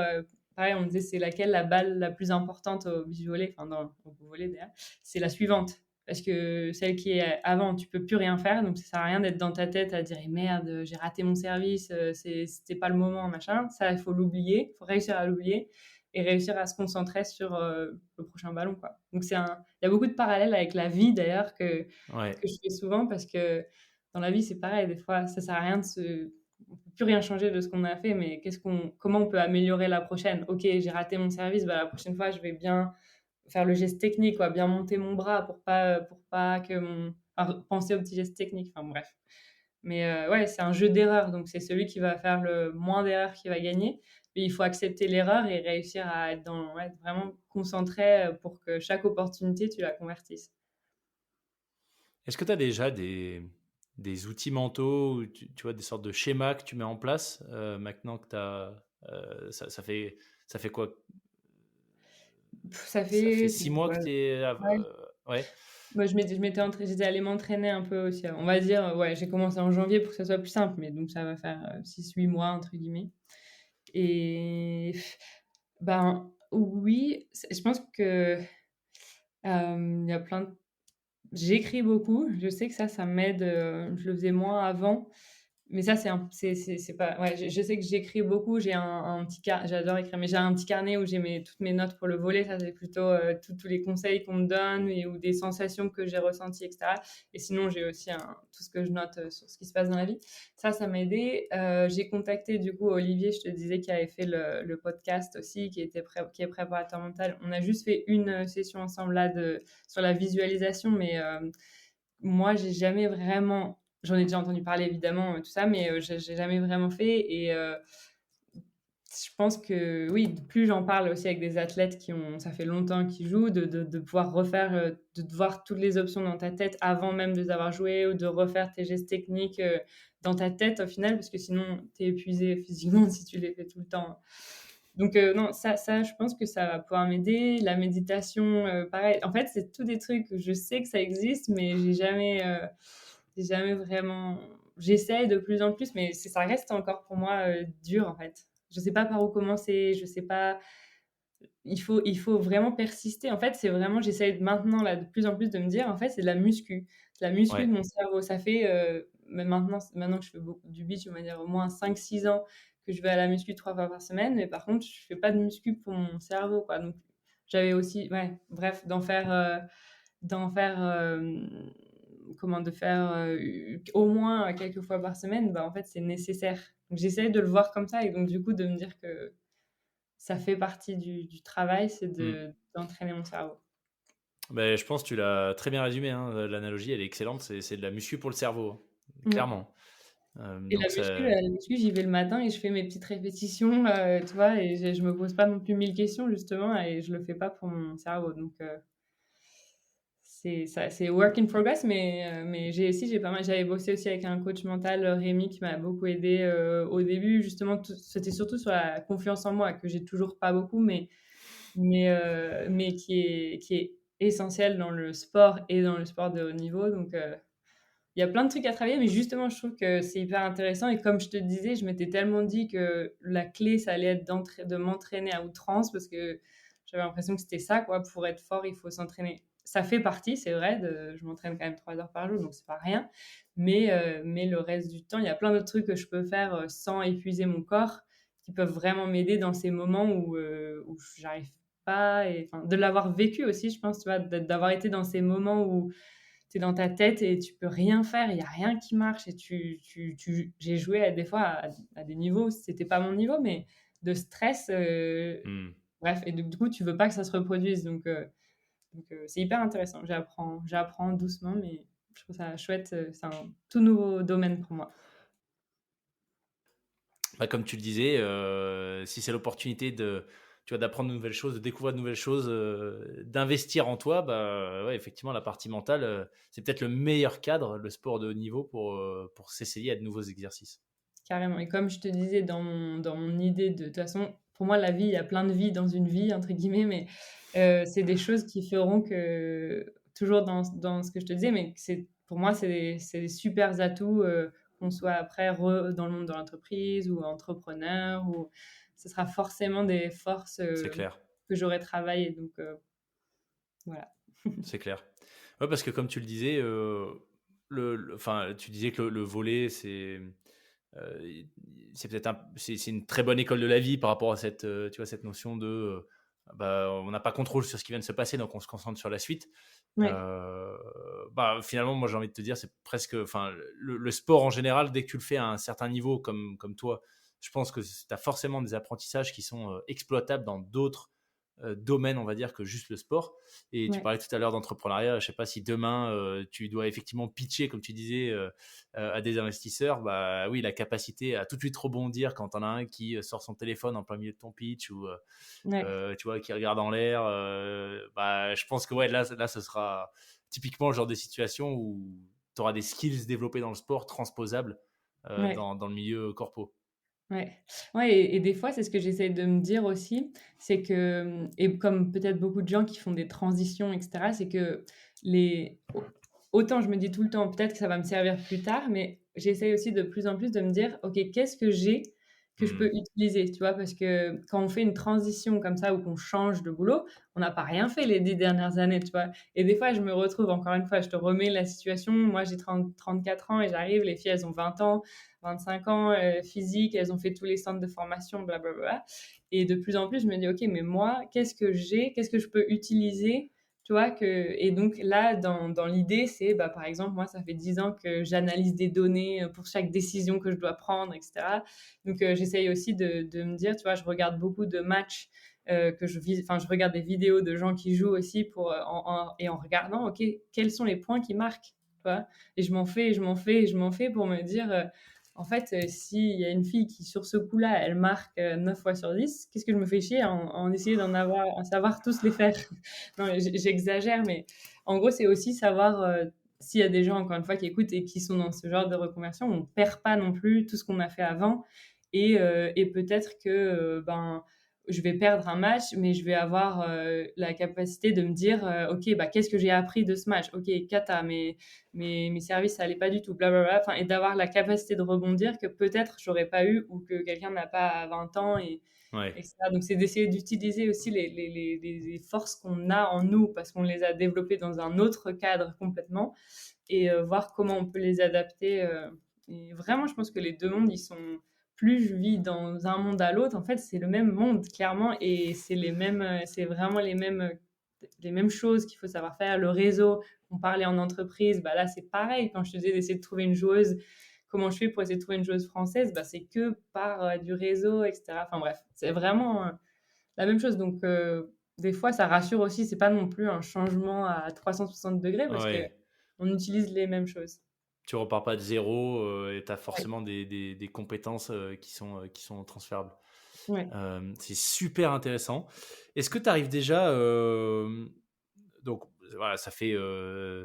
pareil, on me disait: «C'est laquelle la balle la plus importante au beach volley?» Enfin, au volley d'ailleurs, c'est la suivante. Parce que celle qui est avant, tu peux plus rien faire, donc ça sert à rien d'être dans ta tête à dire: «Eh merde, j'ai raté mon service, c'était pas le moment, machin». Ça, il faut l'oublier, il faut réussir à l'oublier et réussir à se concentrer sur, le prochain ballon, quoi. Donc il y a beaucoup de parallèles avec la vie d'ailleurs Ouais. que je fais souvent parce que dans la vie, c'est pareil, des fois, ça sert à rien on peut plus rien changer de ce qu'on a fait, mais comment on peut améliorer la prochaine? OK, j'ai raté mon service, bah, la prochaine fois, je vais bien faire le geste technique, quoi, bien monter mon bras pour pas que penser aux petits gestes techniques, enfin bref. Mais ouais, c'est un jeu d'erreurs, donc c'est celui qui va faire le moins d'erreurs qui va gagner. Mais il faut accepter l'erreur et réussir à être ouais, vraiment concentré, pour que chaque opportunité, tu la convertisses. Est-ce que tu as déjà des outils mentaux, ou tu vois, des sortes de schémas que tu mets en place maintenant que tu as. Ça fait quoi? Ça Ça fait fait 6 mois que ouais, tu es. ouais. Ouais, Moi, j'étais allée m'entraîner un peu aussi. On va dire, ouais, j'ai commencé en janvier pour que ça soit plus simple, mais donc ça va faire 6-8 mois, entre guillemets. Et ben oui, je pense que il y a plein de j'écris beaucoup. Je sais que ça m'aide, je le faisais moins avant. Mais ça, c'est pas ouais, je sais que j'écris beaucoup. J'ai un petit j'adore écrire, mais j'ai un petit carnet où j'ai toutes mes notes pour le volley. Ça, c'est plutôt, tous les conseils qu'on me donne ou des sensations que j'ai ressenties et cetera. Et sinon, j'ai aussi tout ce que je note, sur ce qui se passe dans la vie. Ça m'a aidée. J'ai contacté du coup Olivier, je te disais, qui avait fait le podcast aussi, qui est préparateur mental. On a juste fait une, session ensemble là sur la visualisation, mais, moi, j'ai jamais vraiment j'en ai déjà entendu parler évidemment, tout ça, mais j'ai jamais vraiment fait et je pense que oui, plus j'en parle aussi avec des athlètes ça fait longtemps qu'ils jouent, de pouvoir refaire, de voir toutes les options dans ta tête avant même de les avoir jouées ou de refaire tes gestes techniques, dans ta tête au final, parce que sinon tu es épuisé physiquement si tu les fais tout le temps. Donc non, ça, je pense que ça va pouvoir m'aider. La méditation, pareil. En fait, c'est tous des trucs que je sais que ça existe, mais j'ai jamais vraiment j'essaie de plus en plus, mais ça reste encore pour moi, dur, en fait. Je sais pas par où commencer, je sais pas il faut vraiment persister. En fait, c'est vraiment j'essaye maintenant, là, de plus en plus de me dire: «En fait, c'est de la muscu». C'est la muscu ouais. de mon cerveau. Ça fait, même maintenant que je fais beaucoup du beach, on va dire au moins 5-6 ans que je vais à la muscu 3 fois par semaine, mais par contre, je fais pas de muscu pour mon cerveau, quoi. Donc j'avais aussi ouais, bref, d'en faire, comment? De faire, au moins quelques fois par semaine, bah, en fait, c'est nécessaire. Donc j'essaye de le voir comme ça et donc du coup, de me dire que ça fait partie du travail, c'est Hmm. d'entraîner mon cerveau. Ben, je pense que tu l'as très bien résumé, hein. L'analogie, elle est excellente. C'est de la muscu pour le cerveau, hein, Mmh. clairement. Et Donc, ça. la muscu, j'y vais le matin et je fais mes petites répétitions, tu vois? Et je me pose pas non plus 1000 questions justement et je le fais pas pour mon cerveau donc c'est work in progress, mais j'avais bossé aussi avec un coach mental, Rémi, qui m'a beaucoup aidé au début. Justement, c'était surtout sur la confiance en moi, que j'ai toujours pas beaucoup, mais qui est essentiel dans le sport et dans le sport de haut niveau. Donc, il y a plein de trucs à travailler, mais justement, je trouve que c'est hyper intéressant. Et comme je te disais, je m'étais tellement dit que la clé, ça allait être de m'entraîner à outrance, parce que j'avais l'impression que c'était ça, quoi. Pour être fort, il faut s'entraîner. Ça fait partie, c'est vrai, je m'entraîne quand même 3 heures par jour, donc c'est pas rien. Mais le reste du temps, il y a plein d'autres trucs que je peux faire sans épuiser mon corps, qui peuvent vraiment m'aider dans ces moments où j'arrive pas. Et, enfin, de l'avoir vécu aussi, je pense, tu vois, d'avoir été dans ces moments où tu es dans ta tête et tu peux rien faire, il y a rien qui marche. Et j'ai joué des fois à des niveaux, c'était pas mon niveau, mais de stress. Bref, et du coup, tu veux pas que ça se reproduise. Donc c'est hyper intéressant. J'apprends doucement, mais je trouve ça chouette. C'est un tout nouveau domaine pour moi. Bah, comme tu le disais, si c'est l'opportunité d'apprendre de nouvelles choses, de découvrir de nouvelles choses, d'investir en toi, bah, ouais, effectivement, la partie mentale, c'est peut-être le meilleur cadre, le sport de haut niveau, pour s'essayer à de nouveaux exercices. Carrément. Et comme je te disais dans mon idée de toute façon, pour moi, la vie, il y a plein de vies dans une vie, entre guillemets, mais c'est des choses qui feront que, toujours dans ce que je te disais, mais pour moi, c'est des super atouts, qu'on soit après dans le monde de l'entreprise ou entrepreneur, ou ce sera forcément des forces C'est clair, que j'aurai travaillées. Donc voilà. c'est clair. Ouais, parce que comme tu le disais, enfin, tu disais que le volley, euh, c'est peut-être c'est une très bonne école de la vie par rapport à tu vois, cette notion de on n'a pas contrôle sur ce qui vient de se passer, donc on se concentre sur la suite. Ouais. Finalement, moi j'ai envie de te dire, c'est presque, enfin, le sport en général, dès que tu le fais à un certain niveau comme toi, je pense que tu as forcément des apprentissages qui sont exploitables dans d'autres domaine, on va dire, que juste le sport. Et tu Ouais. parlais tout à l'heure d'entrepreneuriat. Je sais pas si demain, tu dois effectivement pitcher, comme tu disais, à des investisseurs. Bah oui, la capacité à tout de suite rebondir quand on a un qui sort son téléphone en plein milieu de ton pitch ou Ouais. tu vois, qui regarde en l'air. Je pense que ouais, là, ce sera typiquement le genre de situation où tu auras des skills développés dans le sport transposables Ouais. dans le milieu corpo. Ouais, ouais, et des fois, c'est ce que j'essaie de me dire aussi, c'est que, et comme peut-être beaucoup de gens qui font des transitions, et cetera, c'est que les autant je me dis tout le temps: «Peut-être que ça va me servir plus tard», mais j'essaie aussi de plus en plus de me dire: «OK, qu'est-ce que j'ai que je peux Hmm. utiliser?» Tu vois? Parce que quand on fait une transition comme ça ou qu'on change de boulot, on n'a pas rien fait les 10 dernières années, tu vois? Et des fois, je me retrouve, encore une fois, je te remets la situation, moi j'ai 34 ans et j'arrive, les filles, elles ont 20 ans, 25 ans, physique, elles ont fait tous les centres de formation, blablabla. Et de plus en plus, je me dis, OK, mais moi, qu'est-ce que je peux utiliser, tu vois, et donc là, dans l'idée, c'est, par exemple, moi, ça fait 10 ans que j'analyse des données pour chaque décision que je dois prendre, etc. Donc, j'essaye aussi de me dire, tu vois, je regarde beaucoup de matchs enfin, je regarde des vidéos de gens qui jouent aussi et en regardant, OK, quels sont les points qui marquent, tu vois, et je m'en fais, et je m'en fais, et je m'en fais pour me dire, en fait, s'il y a une fille qui, sur ce coup-là, elle marque 9 fois sur 10, qu'est-ce que je me fais chier en essayer en savoir tous les faire? Non, mais j'exagère, mais en gros, c'est aussi savoir s'il y a des gens, encore une fois, qui écoutent et qui sont dans ce genre de reconversion, on ne perd pas non plus tout ce qu'on a fait avant. Et peut-être que je vais perdre un match, mais je vais avoir la capacité de me dire, OK, qu'est-ce que j'ai appris de ce match? OK, kata, mes services, ça allait pas du tout, blablabla. Enfin, et d'avoir la capacité de rebondir que peut-être j'aurais pas eu ou que quelqu'un n'a pas à 20 ans, Ouais. etc. Donc, c'est d'essayer d'utiliser aussi les forces qu'on a en nous parce qu'on les a développées dans un autre cadre complètement, et voir comment on peut les adapter. Et vraiment, je pense que les deux mondes, ils sont, plus je vis dans un monde à l'autre, en fait, c'est le même monde, clairement, et c'est vraiment les mêmes choses qu'il faut savoir faire. Le réseau, on parlait en entreprise, là, c'est pareil. Quand je te disais d'essayer de trouver une joueuse, comment je fais pour essayer de trouver une joueuse française, c'est que par du réseau, etc. Enfin bref, c'est vraiment la même chose. Donc, des fois, ça rassure aussi. C'est pas non plus un changement à 360 degrés parce que Ouais. on utilise les mêmes choses. Tu repars pas de zéro et tu as Ouais, forcément des compétences qui sont transférables. ouais, C'est super intéressant. Est-ce que tu arrives déjà, donc voilà, ça fait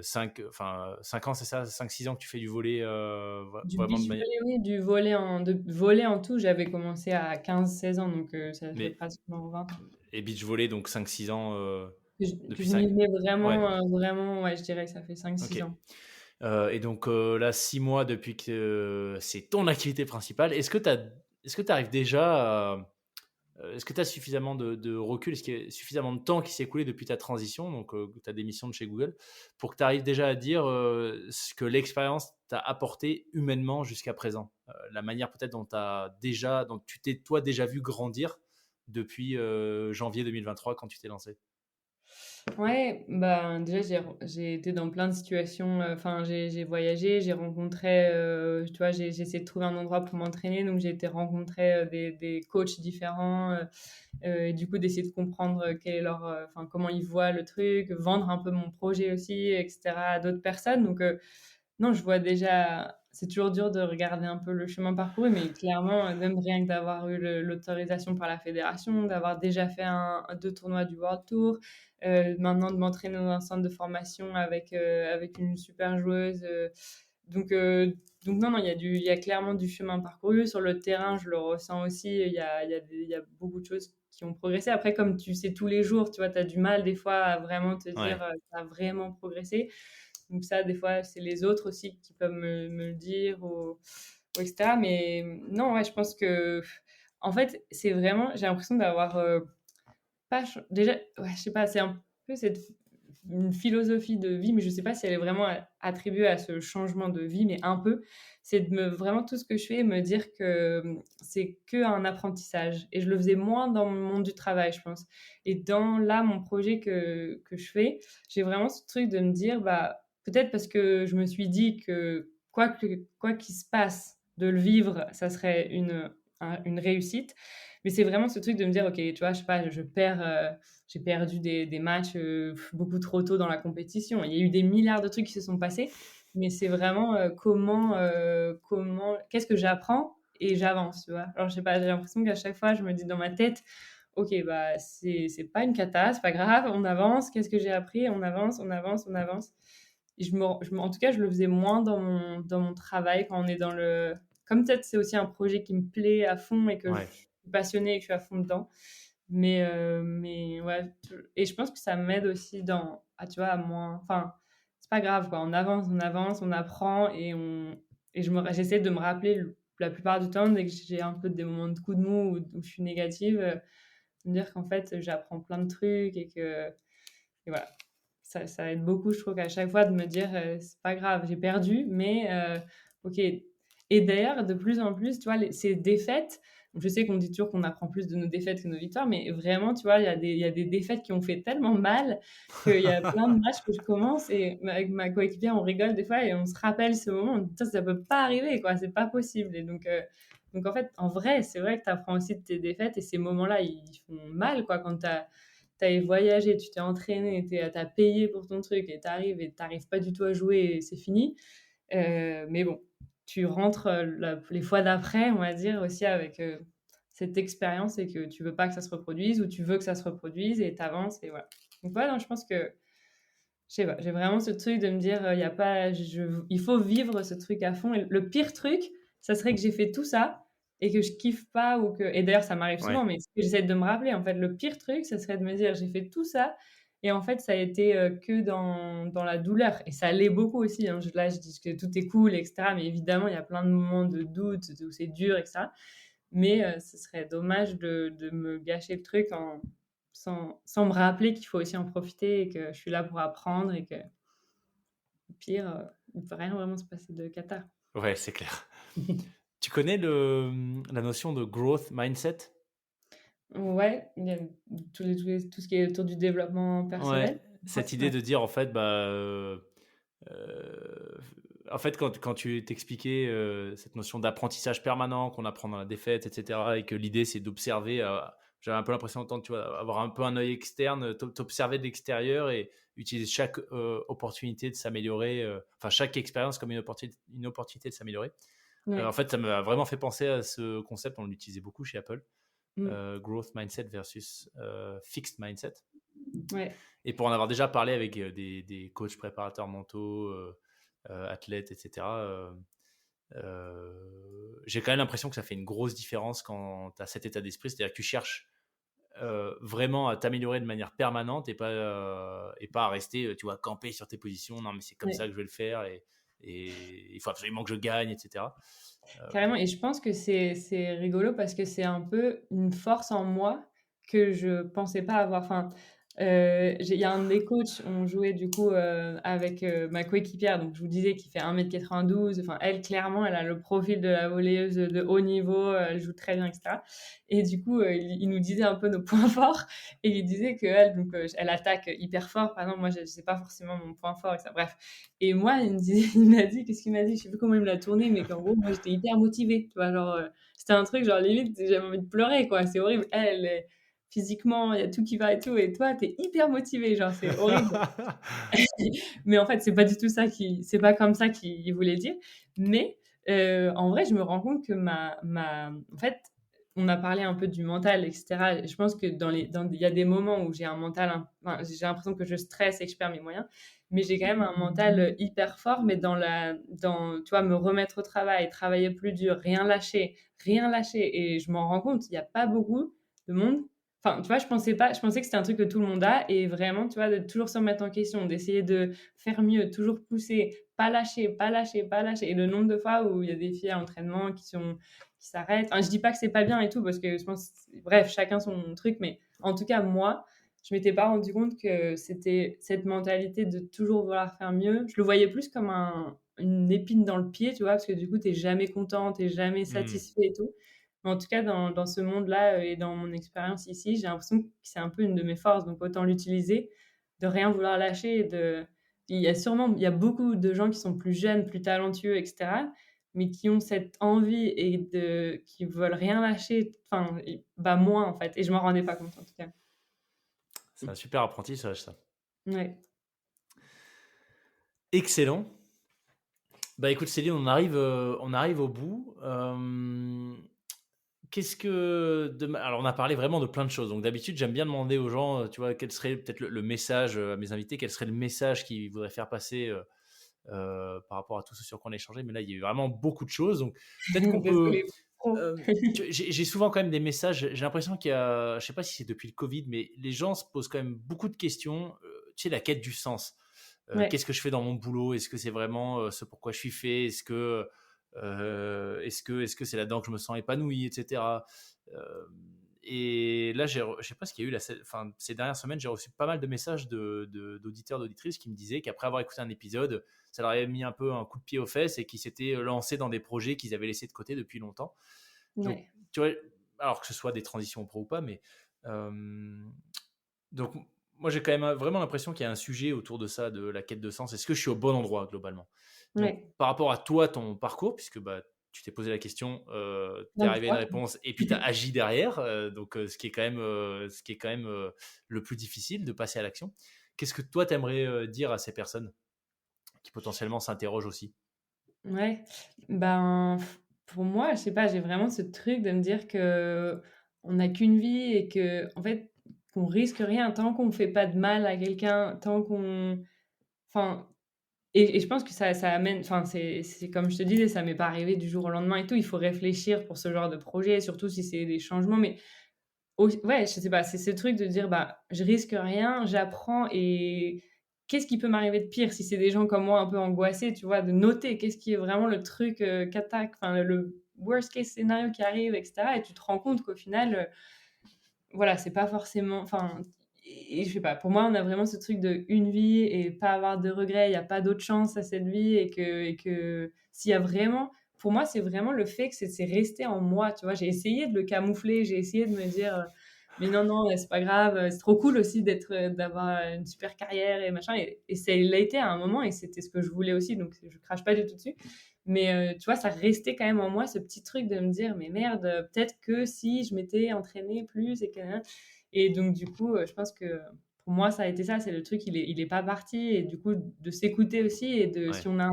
5 ans, c'est ça, 5-6 ans que tu fais du volley Du vraiment de beach manière. volley, oui, du volley en tout, j'avais commencé à 15-16 ans, donc ça fait Mais, pratiquement 20 ans. et beach volley, donc 5-6 ans Que depuis je m'y 5. mets Ouais, vraiment, ouais, je dirais que ça fait cinq ok. six ans. Et donc là, 6 mois depuis que c'est ton activité principale, est-ce que tu arrives déjà à, est-ce que tu as suffisamment de recul, est-ce qu'il y a suffisamment de temps qui s'est écoulé depuis ta transition, donc ta démission de chez Google, pour que tu arrives déjà à dire ce que l'expérience t'a apporté humainement jusqu'à présent, la manière peut-être dont tu t'es toi déjà vu grandir depuis janvier 2023 quand tu t'es lancé. Ouais, bah, déjà, j'ai été dans plein de situations, enfin, j'ai voyagé, j'ai rencontré, tu vois, j'ai essayé de trouver un endroit pour m'entraîner, donc j'ai été rencontrer, des coachs différents, et du coup, d'essayer de comprendre, quel est leur, enfin, comment ils voient le truc, vendre un peu mon projet aussi et cetera à d'autres personnes, donc non, je vois déjà c'est toujours dur de regarder un peu le chemin parcouru, mais clairement, même rien que d'avoir eu l'autorisation par la fédération, d'avoir déjà fait 2 tournois du World Tour, maintenant de m'entraîner dans un centre de formation avec une super joueuse, donc heu, donc non, non, il y a clairement du chemin parcouru. Sur le terrain, je le ressens aussi, il y a beaucoup de choses qui ont progressé. Après, comme tu sais tous les jours, tu vois, tu as du mal des fois à vraiment te dire, Ouais, tu as vraiment progressé. Donc ça, des fois, c'est les autres aussi qui peuvent me le dire ou et cetera. Mais non, ouais, je pense que, en fait, c'est vraiment j'ai l'impression d'avoir, pas ch déjà, ouais, je sais pas, c'est un peu une philosophie de vie, mais je sais pas si elle est vraiment attribuée à ce changement de vie, mais un peu. C'est de vraiment tout ce que je fais, me dire que, c'est qu'un apprentissage et je le faisais moins dans le monde du travail, je pense et dans là, mon projet que je fais, j'ai vraiment ce truc de me dire, bah, peut-être parce que je me suis dit que quoi qu'il se passe, de le vivre, ça serait une réussite. Mais c'est vraiment ce truc de me dire: «OK, tu vois, je sais pas, j'ai perdu des matchs, beaucoup trop tôt dans la compétition». Il y a eu des milliards de trucs qui se sont passés, mais c'est vraiment, comment qu'est-ce que j'apprends et j'avance, tu vois? Alors je sais pas, j'ai l'impression qu'à chaque fois, je me dis dans ma tête: «OK, bah, c'est pas une cata, c'est pas grave, on avance. Qu'est-ce que j'ai appris? On avance, on avance, on avance». Et en tout cas, je le faisais moins dans mon travail quand on est dans le comme peut-être c'est aussi un projet qui me plaît à fond et que je ouais, suis passionnée et que je suis à fond dedans. Mais ouais, et je pense que ça m'aide aussi tu vois, à moins enfin, c'est pas grave quoi, on avance, on apprend et j'essaie de me rappeler la plupart du temps dès que j'ai un peu des moments de coup de mou où je suis négative, me dire qu'en fait, j'apprends plein de trucs et voilà. Ça aide beaucoup, je trouve qu'à chaque fois de me dire, «C'est pas grave, j'ai perdu, mais OK». Et d'ailleurs, de plus en plus, tu vois, ces défaites, je sais qu'on dit toujours qu'on apprend plus de nos défaites que de nos victoires, mais vraiment, tu vois, il y a des défaites qui ont fait tellement mal qu'il y a plein de matchs que je commence et avec ma coéquipière, on rigole des fois et on se rappelle ce moment, on dit: «Putain, ça peut pas arriver, quoi, c'est pas possible» et donc en fait, en vrai, c'est vrai que tu apprends aussi de tes défaites et ces moments-là, ils font mal, quoi, quand tu voyagé, tu t'es entraîné, tu as payé pour ton truc et tu arrives et tu arrives pas du tout à jouer et c'est fini. Mais bon, tu rentres, les fois d'après, on va dire aussi avec, cette expérience et que tu veux pas que ça se reproduise ou tu veux que ça se reproduise et tu avances et voilà. Donc voilà, non, je pense que je sais pas, j'ai vraiment ce truc de me dire, il y a pas il faut vivre ce truc à fond et le pire truc, ça serait que j'ai fait tout ça et que je kiffe pas ou que et d'ailleurs ça m'arrive ouais. souvent, mais ce que j'essaie de me rappeler, en fait, le pire truc, ça serait de me dire: «J'ai fait tout ça et en fait, ça a été, que dans la douleur» et ça l'est beaucoup aussi, hein. Je dis que tout est cool et cetera, mais évidemment, il y a plein de moments de doute, où c'est dur et cetera. Mais ce serait dommage de me gâcher le truc sans me rappeler qu'il faut aussi en profiter et que je suis là pour apprendre et que au pire, il peut rien vraiment se passer de cata. Ouais, c'est clair. Tu connais la notion de growth mindset? Ouais, il y a tout ce qui est autour du développement Ouais, personnel, je crois? cette idée Ouais. de dire en fait, heu, en fait quand tu t'expliquais, cette notion d'apprentissage permanent qu'on apprend dans la défaite et cetera et que l'idée c'est d'observer, j'avais un peu l'impression d'entendre, tu vois, avoir un peu un œil externe, t'observer de l'extérieur et utiliser chaque, opportunité de s'améliorer, enfin chaque expérience comme une opportunité de s'améliorer. En Ouais. fait, ça m'a vraiment fait penser à ce concept, on l'utilisait beaucoup chez Apple, Mmh. growth mindset versus, fixed mindset. Ouais. Et pour en avoir déjà parlé avec des coachs préparateurs mentaux, athlètes, etc., j'ai quand même l'impression que ça fait une grosse différence quand tu as cet état d'esprit, c'est-à-dire que tu cherches vraiment à t'améliorer de manière permanente et pas à rester, tu vois, camper sur tes positions. Non, mais c'est comme ça Ouais. que je vais le faire et il faut absolument que je gagne, etc. Euh, Carrément, et je pense que c'est rigolo parce que c'est un peu une force en moi que je pensais pas avoir. Enfin, j'ai il y a un de mes coachs, on jouait du coup, avec, ma coéquipière, donc je vous disais qui fait 1,92 m. Enfin, elle, clairement, elle a le profil de la volleyeuse de haut niveau, elle joue très bien et cetera, et du coup, il nous disait un peu nos points forts, et il disait qu'elle, donc, elle attaque hyper fort. Par exemple, moi, je c'est pas forcément mon point fort et ça, bref. Et moi, il me disait, il m'a dit, qu'est-ce qu'il m'a dit? Je sais plus comment il me l'a tourné, mais qu'en gros, moi, j'étais hyper motivée. Tu vois, genre, c'était un truc, genre, limite, j'avais envie de pleurer, quoi. C'est horrible. Physiquement, il y a tout qui va et tout. Et toi, t'es hyper motivée. Genre, c'est horrible. Mais en fait, c'est pas du tout ça c'est pas comme ça qu'il voulait dire. Mais, en vrai, je me rends compte que en fait, on a parlé un peu du mental, etc. Et je pense que il y a des moments où j'ai un mental, enfin, j'ai l'impression que je stresse et que je perds mes moyens, mais j'ai quand même un mental hyper fort, mais tu vois, me remettre au travail, travailler plus dur, rien lâcher. Et je m'en rends compte, il n'y a pas beaucoup de monde. Enfin, tu vois, je pensais que c'était un truc que tout le monde a, et vraiment, tu vois, de toujours se remettre en question, d'essayer de faire mieux, toujours pousser, pas lâcher, pas lâcher, pas lâcher. Et le nombre de fois où il y a des filles à l'entraînement qui s'arrêtent. Enfin, je dis pas que c'est pas bien et tout, parce que je pense, bref, chacun son truc, mais en tout cas, moi, je m'étais pas rendu compte que c'était cette mentalité de toujours vouloir faire mieux. Je le voyais plus comme une épine dans le pied, tu vois, parce que du coup, t'es jamais content, t'es jamais hmm. satisfait et tout. Mais en tout cas, dans ce monde-là, et dans mon expérience ici, j'ai l'impression que c'est un peu une de mes forces, donc autant l'utiliser, de rien vouloir lâcher. Il y a beaucoup de gens qui sont plus jeunes, plus talentueux, etc., mais qui ont cette envie qui veulent rien lâcher, enfin, bah, moi, en fait, et je m'en rendais pas compte, en tout cas. C'est un super apprentissage, ça. Ouais. Excellent. Bah écoute Céline, on arrive au bout. Alors on a parlé vraiment de plein de choses. Donc d'habitude j'aime bien demander aux gens, tu vois, quel serait peut-être le message à mes invités, quel serait le message qu'ils voudraient faire passer par rapport à tout ce sur quoi on a échangé. Mais là il y a eu vraiment beaucoup de choses. Donc peut-être qu'on peut. Désolée. Trop. J'ai souvent quand même des messages. J'ai l'impression qu'il y a, je sais pas si c'est depuis le Covid, mais les gens se posent quand même beaucoup de questions. Tu sais, la quête du sens. Ouais. Qu'est-ce que je fais dans mon boulot? Est-ce que c'est vraiment ce pourquoi je suis fait? Est-ce que c'est là-dedans que je me sens épanoui, etc. Euh, et là, je sais pas ce qu'il y a eu enfin, ces dernières semaines, j'ai reçu pas mal de messages d'auditeurs, d'auditrices qui me disaient qu'après avoir écouté un épisode, ça leur avait mis un peu un coup de pied aux fesses et qu'ils s'étaient lancés dans des projets qu'ils avaient laissés de côté depuis longtemps. Donc, Ouais. tu vois, alors que ce soit des transitions pro ou pas, mais euh, donc moi j'ai quand même vraiment l'impression qu'il y a un sujet autour de ça, de la quête de sens. Est-ce que je suis au bon endroit globalement? Donc Ouais. par rapport à toi, ton parcours, puisque bah, tu t'es posé la question, tu es arrivé à une 23. réponse et puis tu as agi derrière, donc ce qui est quand même le plus difficile de passer à l'action. Qu'est-ce que toi t'aimerais dire à ces personnes qui potentiellement s'interrogent aussi? Ouais. Ben, pour moi, je sais pas, j'ai vraiment ce truc de me dire que on n'a qu'une vie et que, en fait, qu'on risque rien tant qu'on fait pas de mal à quelqu'un, tant qu'on, enfin, et je pense que ça amène, enfin, c'est comme je te disais, ça m'est pas arrivé du jour au lendemain et tout. Il faut réfléchir pour ce genre de projet, surtout si c'est des changements. Mais ouais, je sais pas, c'est ce truc de dire, bah, je risque rien, j'apprends, et qu'est-ce qui peut m'arriver de pire si c'est des gens comme moi un peu angoissés, tu vois, de noter qu'est-ce qui est vraiment le truc, qu'attaque, enfin, le worst case scénario qui arrive, etc. Et tu te rends compte qu'au final, voilà, c'est pas forcément, enfin, et je sais pas, pour moi, on a vraiment ce truc de une vie et pas avoir de regrets, il y a pas d'autre chance à cette vie, et que s'il y a vraiment, pour moi, c'est vraiment le fait que c'est resté en moi, tu vois. J'ai essayé de le camoufler, j'ai essayé de me dire, mais non, non, c'est pas grave, c'est trop cool aussi d'avoir une super carrière et machin, et ça l'a été à un moment, et c'était ce que je voulais aussi, donc je crache pas du tout dessus. Mais tu vois, ça restait quand même en moi, ce petit truc de me dire, mais merde, peut-être que si je m'étais entraînée plus et donc du coup, je pense que pour moi, ça a été ça, c'est le truc, il est pas parti, et du coup, de s'écouter aussi, si Ouais. on a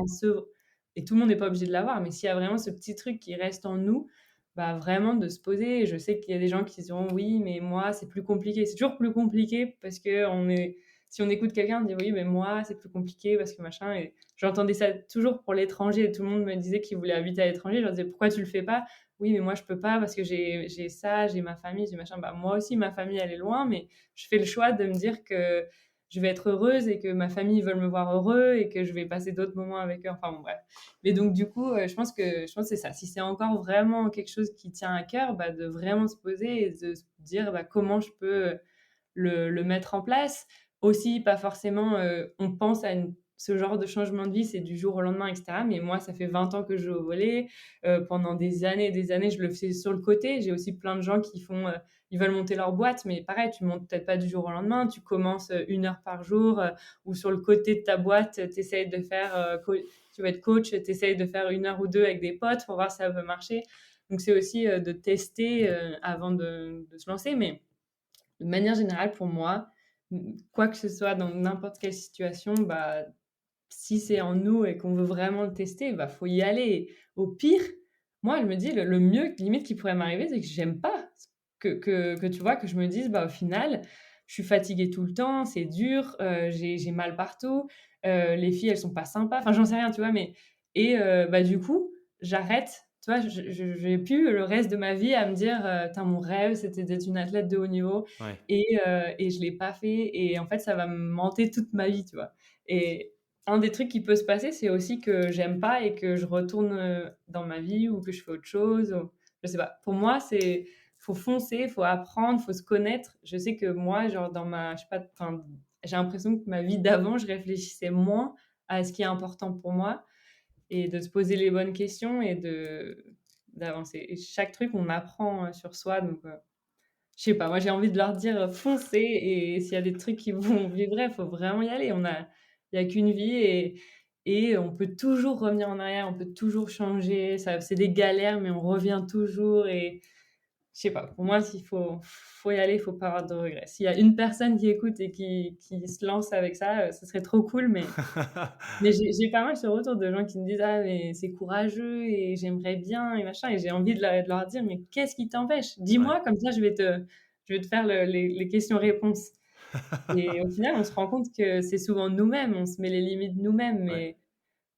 et tout le monde n'est pas obligé de l'avoir, mais s'il y a vraiment ce petit truc qui reste en nous, bah, vraiment de se poser. Je sais qu'il y a des gens qui diront: «Oui, mais moi, c'est plus compliqué». C'est toujours plus compliqué parce qu'on est si on écoute quelqu'un, on dit: «Oui, mais moi, c'est plus compliqué parce que machin» et j'entendais ça toujours pour l'étranger. Tout le monde me disait qu'il voulait habiter à l'étranger. Je leur disais: «Pourquoi tu le fais pas?» «Oui, mais moi, je peux pas parce que j'ai ça, j'ai ma famille, j'ai machin». Bah, moi aussi, ma famille, elle est loin, mais je fais le choix de me dire que je vais être heureuse et que ma famille veut me voir heureux et que je vais passer d'autres moments avec eux. Enfin bon, bref. Mais donc, du coup, je pense que c'est ça. Si c'est encore vraiment quelque chose qui tient à cœur, bah, de vraiment se poser et de se dire bah, comment je peux le mettre en place. Aussi, pas forcément, on pense à ce genre de changement de vie, c'est du jour au lendemain, etc. Mais moi, ça fait 20 ans que je joue au volley. Pendant des années et des années, je le fais sur le côté. J'ai aussi plein de gens qui font, ils veulent monter leur boîte, mais pareil, tu montes peut-être pas du jour au lendemain. Tu commences 1 heure par jour ou sur le côté de ta boîte, tu essayes de faire, tu vas être coach, tu essayes de faire 1 heure ou deux avec des potes pour voir si ça peut marcher. Donc, c'est aussi de tester avant de se lancer. Mais de manière générale, pour moi, quoi que ce soit dans n'importe quelle situation, bah, si c'est en nous et qu'on veut vraiment le tester, bah, faut y aller. Au pire, moi, je me dis le mieux limite qui pourrait m'arriver, c'est que j'aime pas. Que tu vois, que je me dise: «Bah, au final, je suis fatiguée tout le temps, c'est dur, j'ai mal partout, les filles, elles sont pas sympas». Enfin, j'en sais rien, tu vois? Mais bah, du coup, j'arrête. Tu vois? Je j'ai plus le reste de ma vie à me dire, «Tain, mon rêve, c'était d'être une athlète de haut niveau Ouais. et je l'ai pas fait» et en fait, ça va me hanter toute ma vie, tu vois? Et un des trucs qui peut se passer, c'est aussi que j'aime pas et que je retourne, dans ma vie ou que je fais autre chose ou je sais pas. Pour moi, c'est faut foncer, faut apprendre, faut se connaître. Je sais que moi, genre dans ma je sais pas, enfin, j'ai l'impression que ma vie d'avant, je réfléchissais moins à ce qui est important pour moi et de se poser les bonnes questions et d'avancer et chaque truc, on apprend, sur soi donc je sais pas, moi j'ai envie de leur dire, «Foncez» et s'il y a des trucs qui vont vibrer, il faut vraiment y aller. Il y a qu'une vie et on peut toujours revenir en arrière, on peut toujours changer. Ça c'est des galères, mais on revient toujours et je sais pas, pour moi, s'il faut y aller, il faut pas avoir de regrets. S'il y a une personne qui écoute et qui se lance avec ça, ce serait trop cool, mais j'ai pas mal ce retour de gens qui me disent: «Ah mais c'est courageux et j'aimerais bien et machin» et j'ai envie de leur dire: «Mais qu'est-ce qui t'empêche? Ouais. Dis-moi, comme ça je vais te faire les questions-réponses» et au final, on se rend compte que c'est souvent nous-mêmes, on se met les limites nous-mêmes, Ouais. mais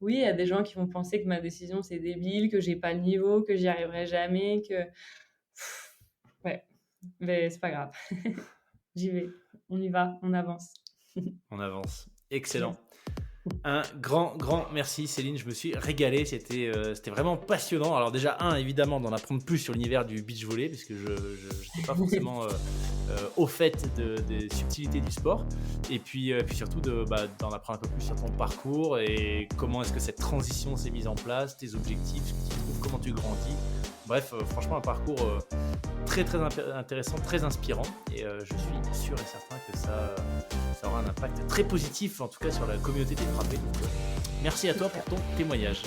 oui, il y a des gens qui vont penser que ma décision, c'est débile, que j'ai pas le niveau, que j'y arriverai jamais, que ouais, mais c'est pas grave. J'y vais. On y va, on avance. On avance. Excellent. Yes. Un grand, grand merci Céline, je me suis régalé, c'était vraiment passionnant. Alors déjà, évidemment, d'en apprendre plus sur l'univers du beach volley, parce que je n'étais pas forcément au fait des subtilités du sport. Et puis surtout d'en apprendre un peu plus sur ton parcours et comment est-ce que cette transition s'est mise en place, tes objectifs, ce que tu trouves, comment tu grandis. Bref, franchement, un parcours très, très intéressant, très inspirant. Et je suis sûr et certain que ça aura un impact très positif, en tout cas sur la communauté des frappés. Donc, merci à toi pour ton témoignage.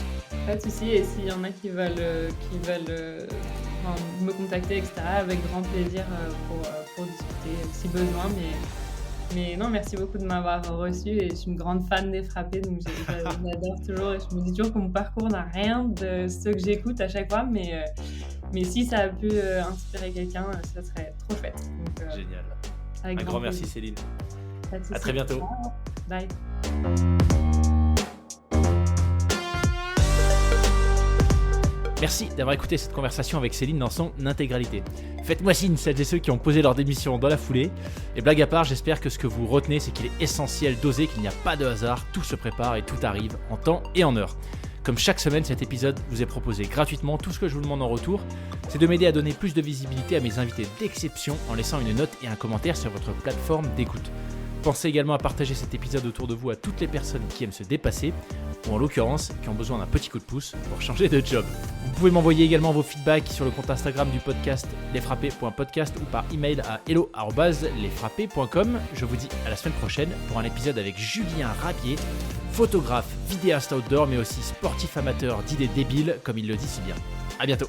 Pas de souci et s'il y en a qui veulent, enfin, me contacter et cetera, avec grand plaisir, pour discuter si besoin, mais non, merci beaucoup de m'avoir reçue et je suis une grande fan des frappés, donc j'adore toujours et je me dis toujours que mon parcours n'a rien de ce que j'écoute à chaque fois, mais si ça a pu, inspirer quelqu'un, ça serait trop chouette, donc Génial. avec Un grand grand merci plaisir. Céline. Pas de À souci. très bientôt. Ciao. Bye. Merci d'avoir écouté cette conversation avec Céline dans son intégralité. Faites-moi signe celles et ceux qui ont posé leur démission dans la foulée. Et blague à part, j'espère que ce que vous retenez, c'est qu'il est essentiel d'oser, qu'il n'y a pas de hasard, tout se prépare et tout arrive en temps et en heure. Comme chaque semaine, cet épisode vous est proposé gratuitement. Tout ce que je vous demande en retour, c'est de m'aider à donner plus de visibilité à mes invités d'exception en laissant une note et un commentaire sur votre plateforme d'écoute. Pensez également à partager cet épisode autour de vous à toutes les personnes qui aiment se dépasser, ou en l'occurrence, qui ont besoin d'un petit coup de pouce pour changer de job. Vous pouvez m'envoyer également vos feedbacks sur le compte Instagram du podcast lesfrappés.podcast ou par email à hello@lesfrappés.com. Je vous dis à la semaine prochaine pour un épisode avec Julien Rabier, photographe, vidéaste outdoor, mais aussi sportif amateur d'idées débiles, comme il le dit si bien. À bientôt.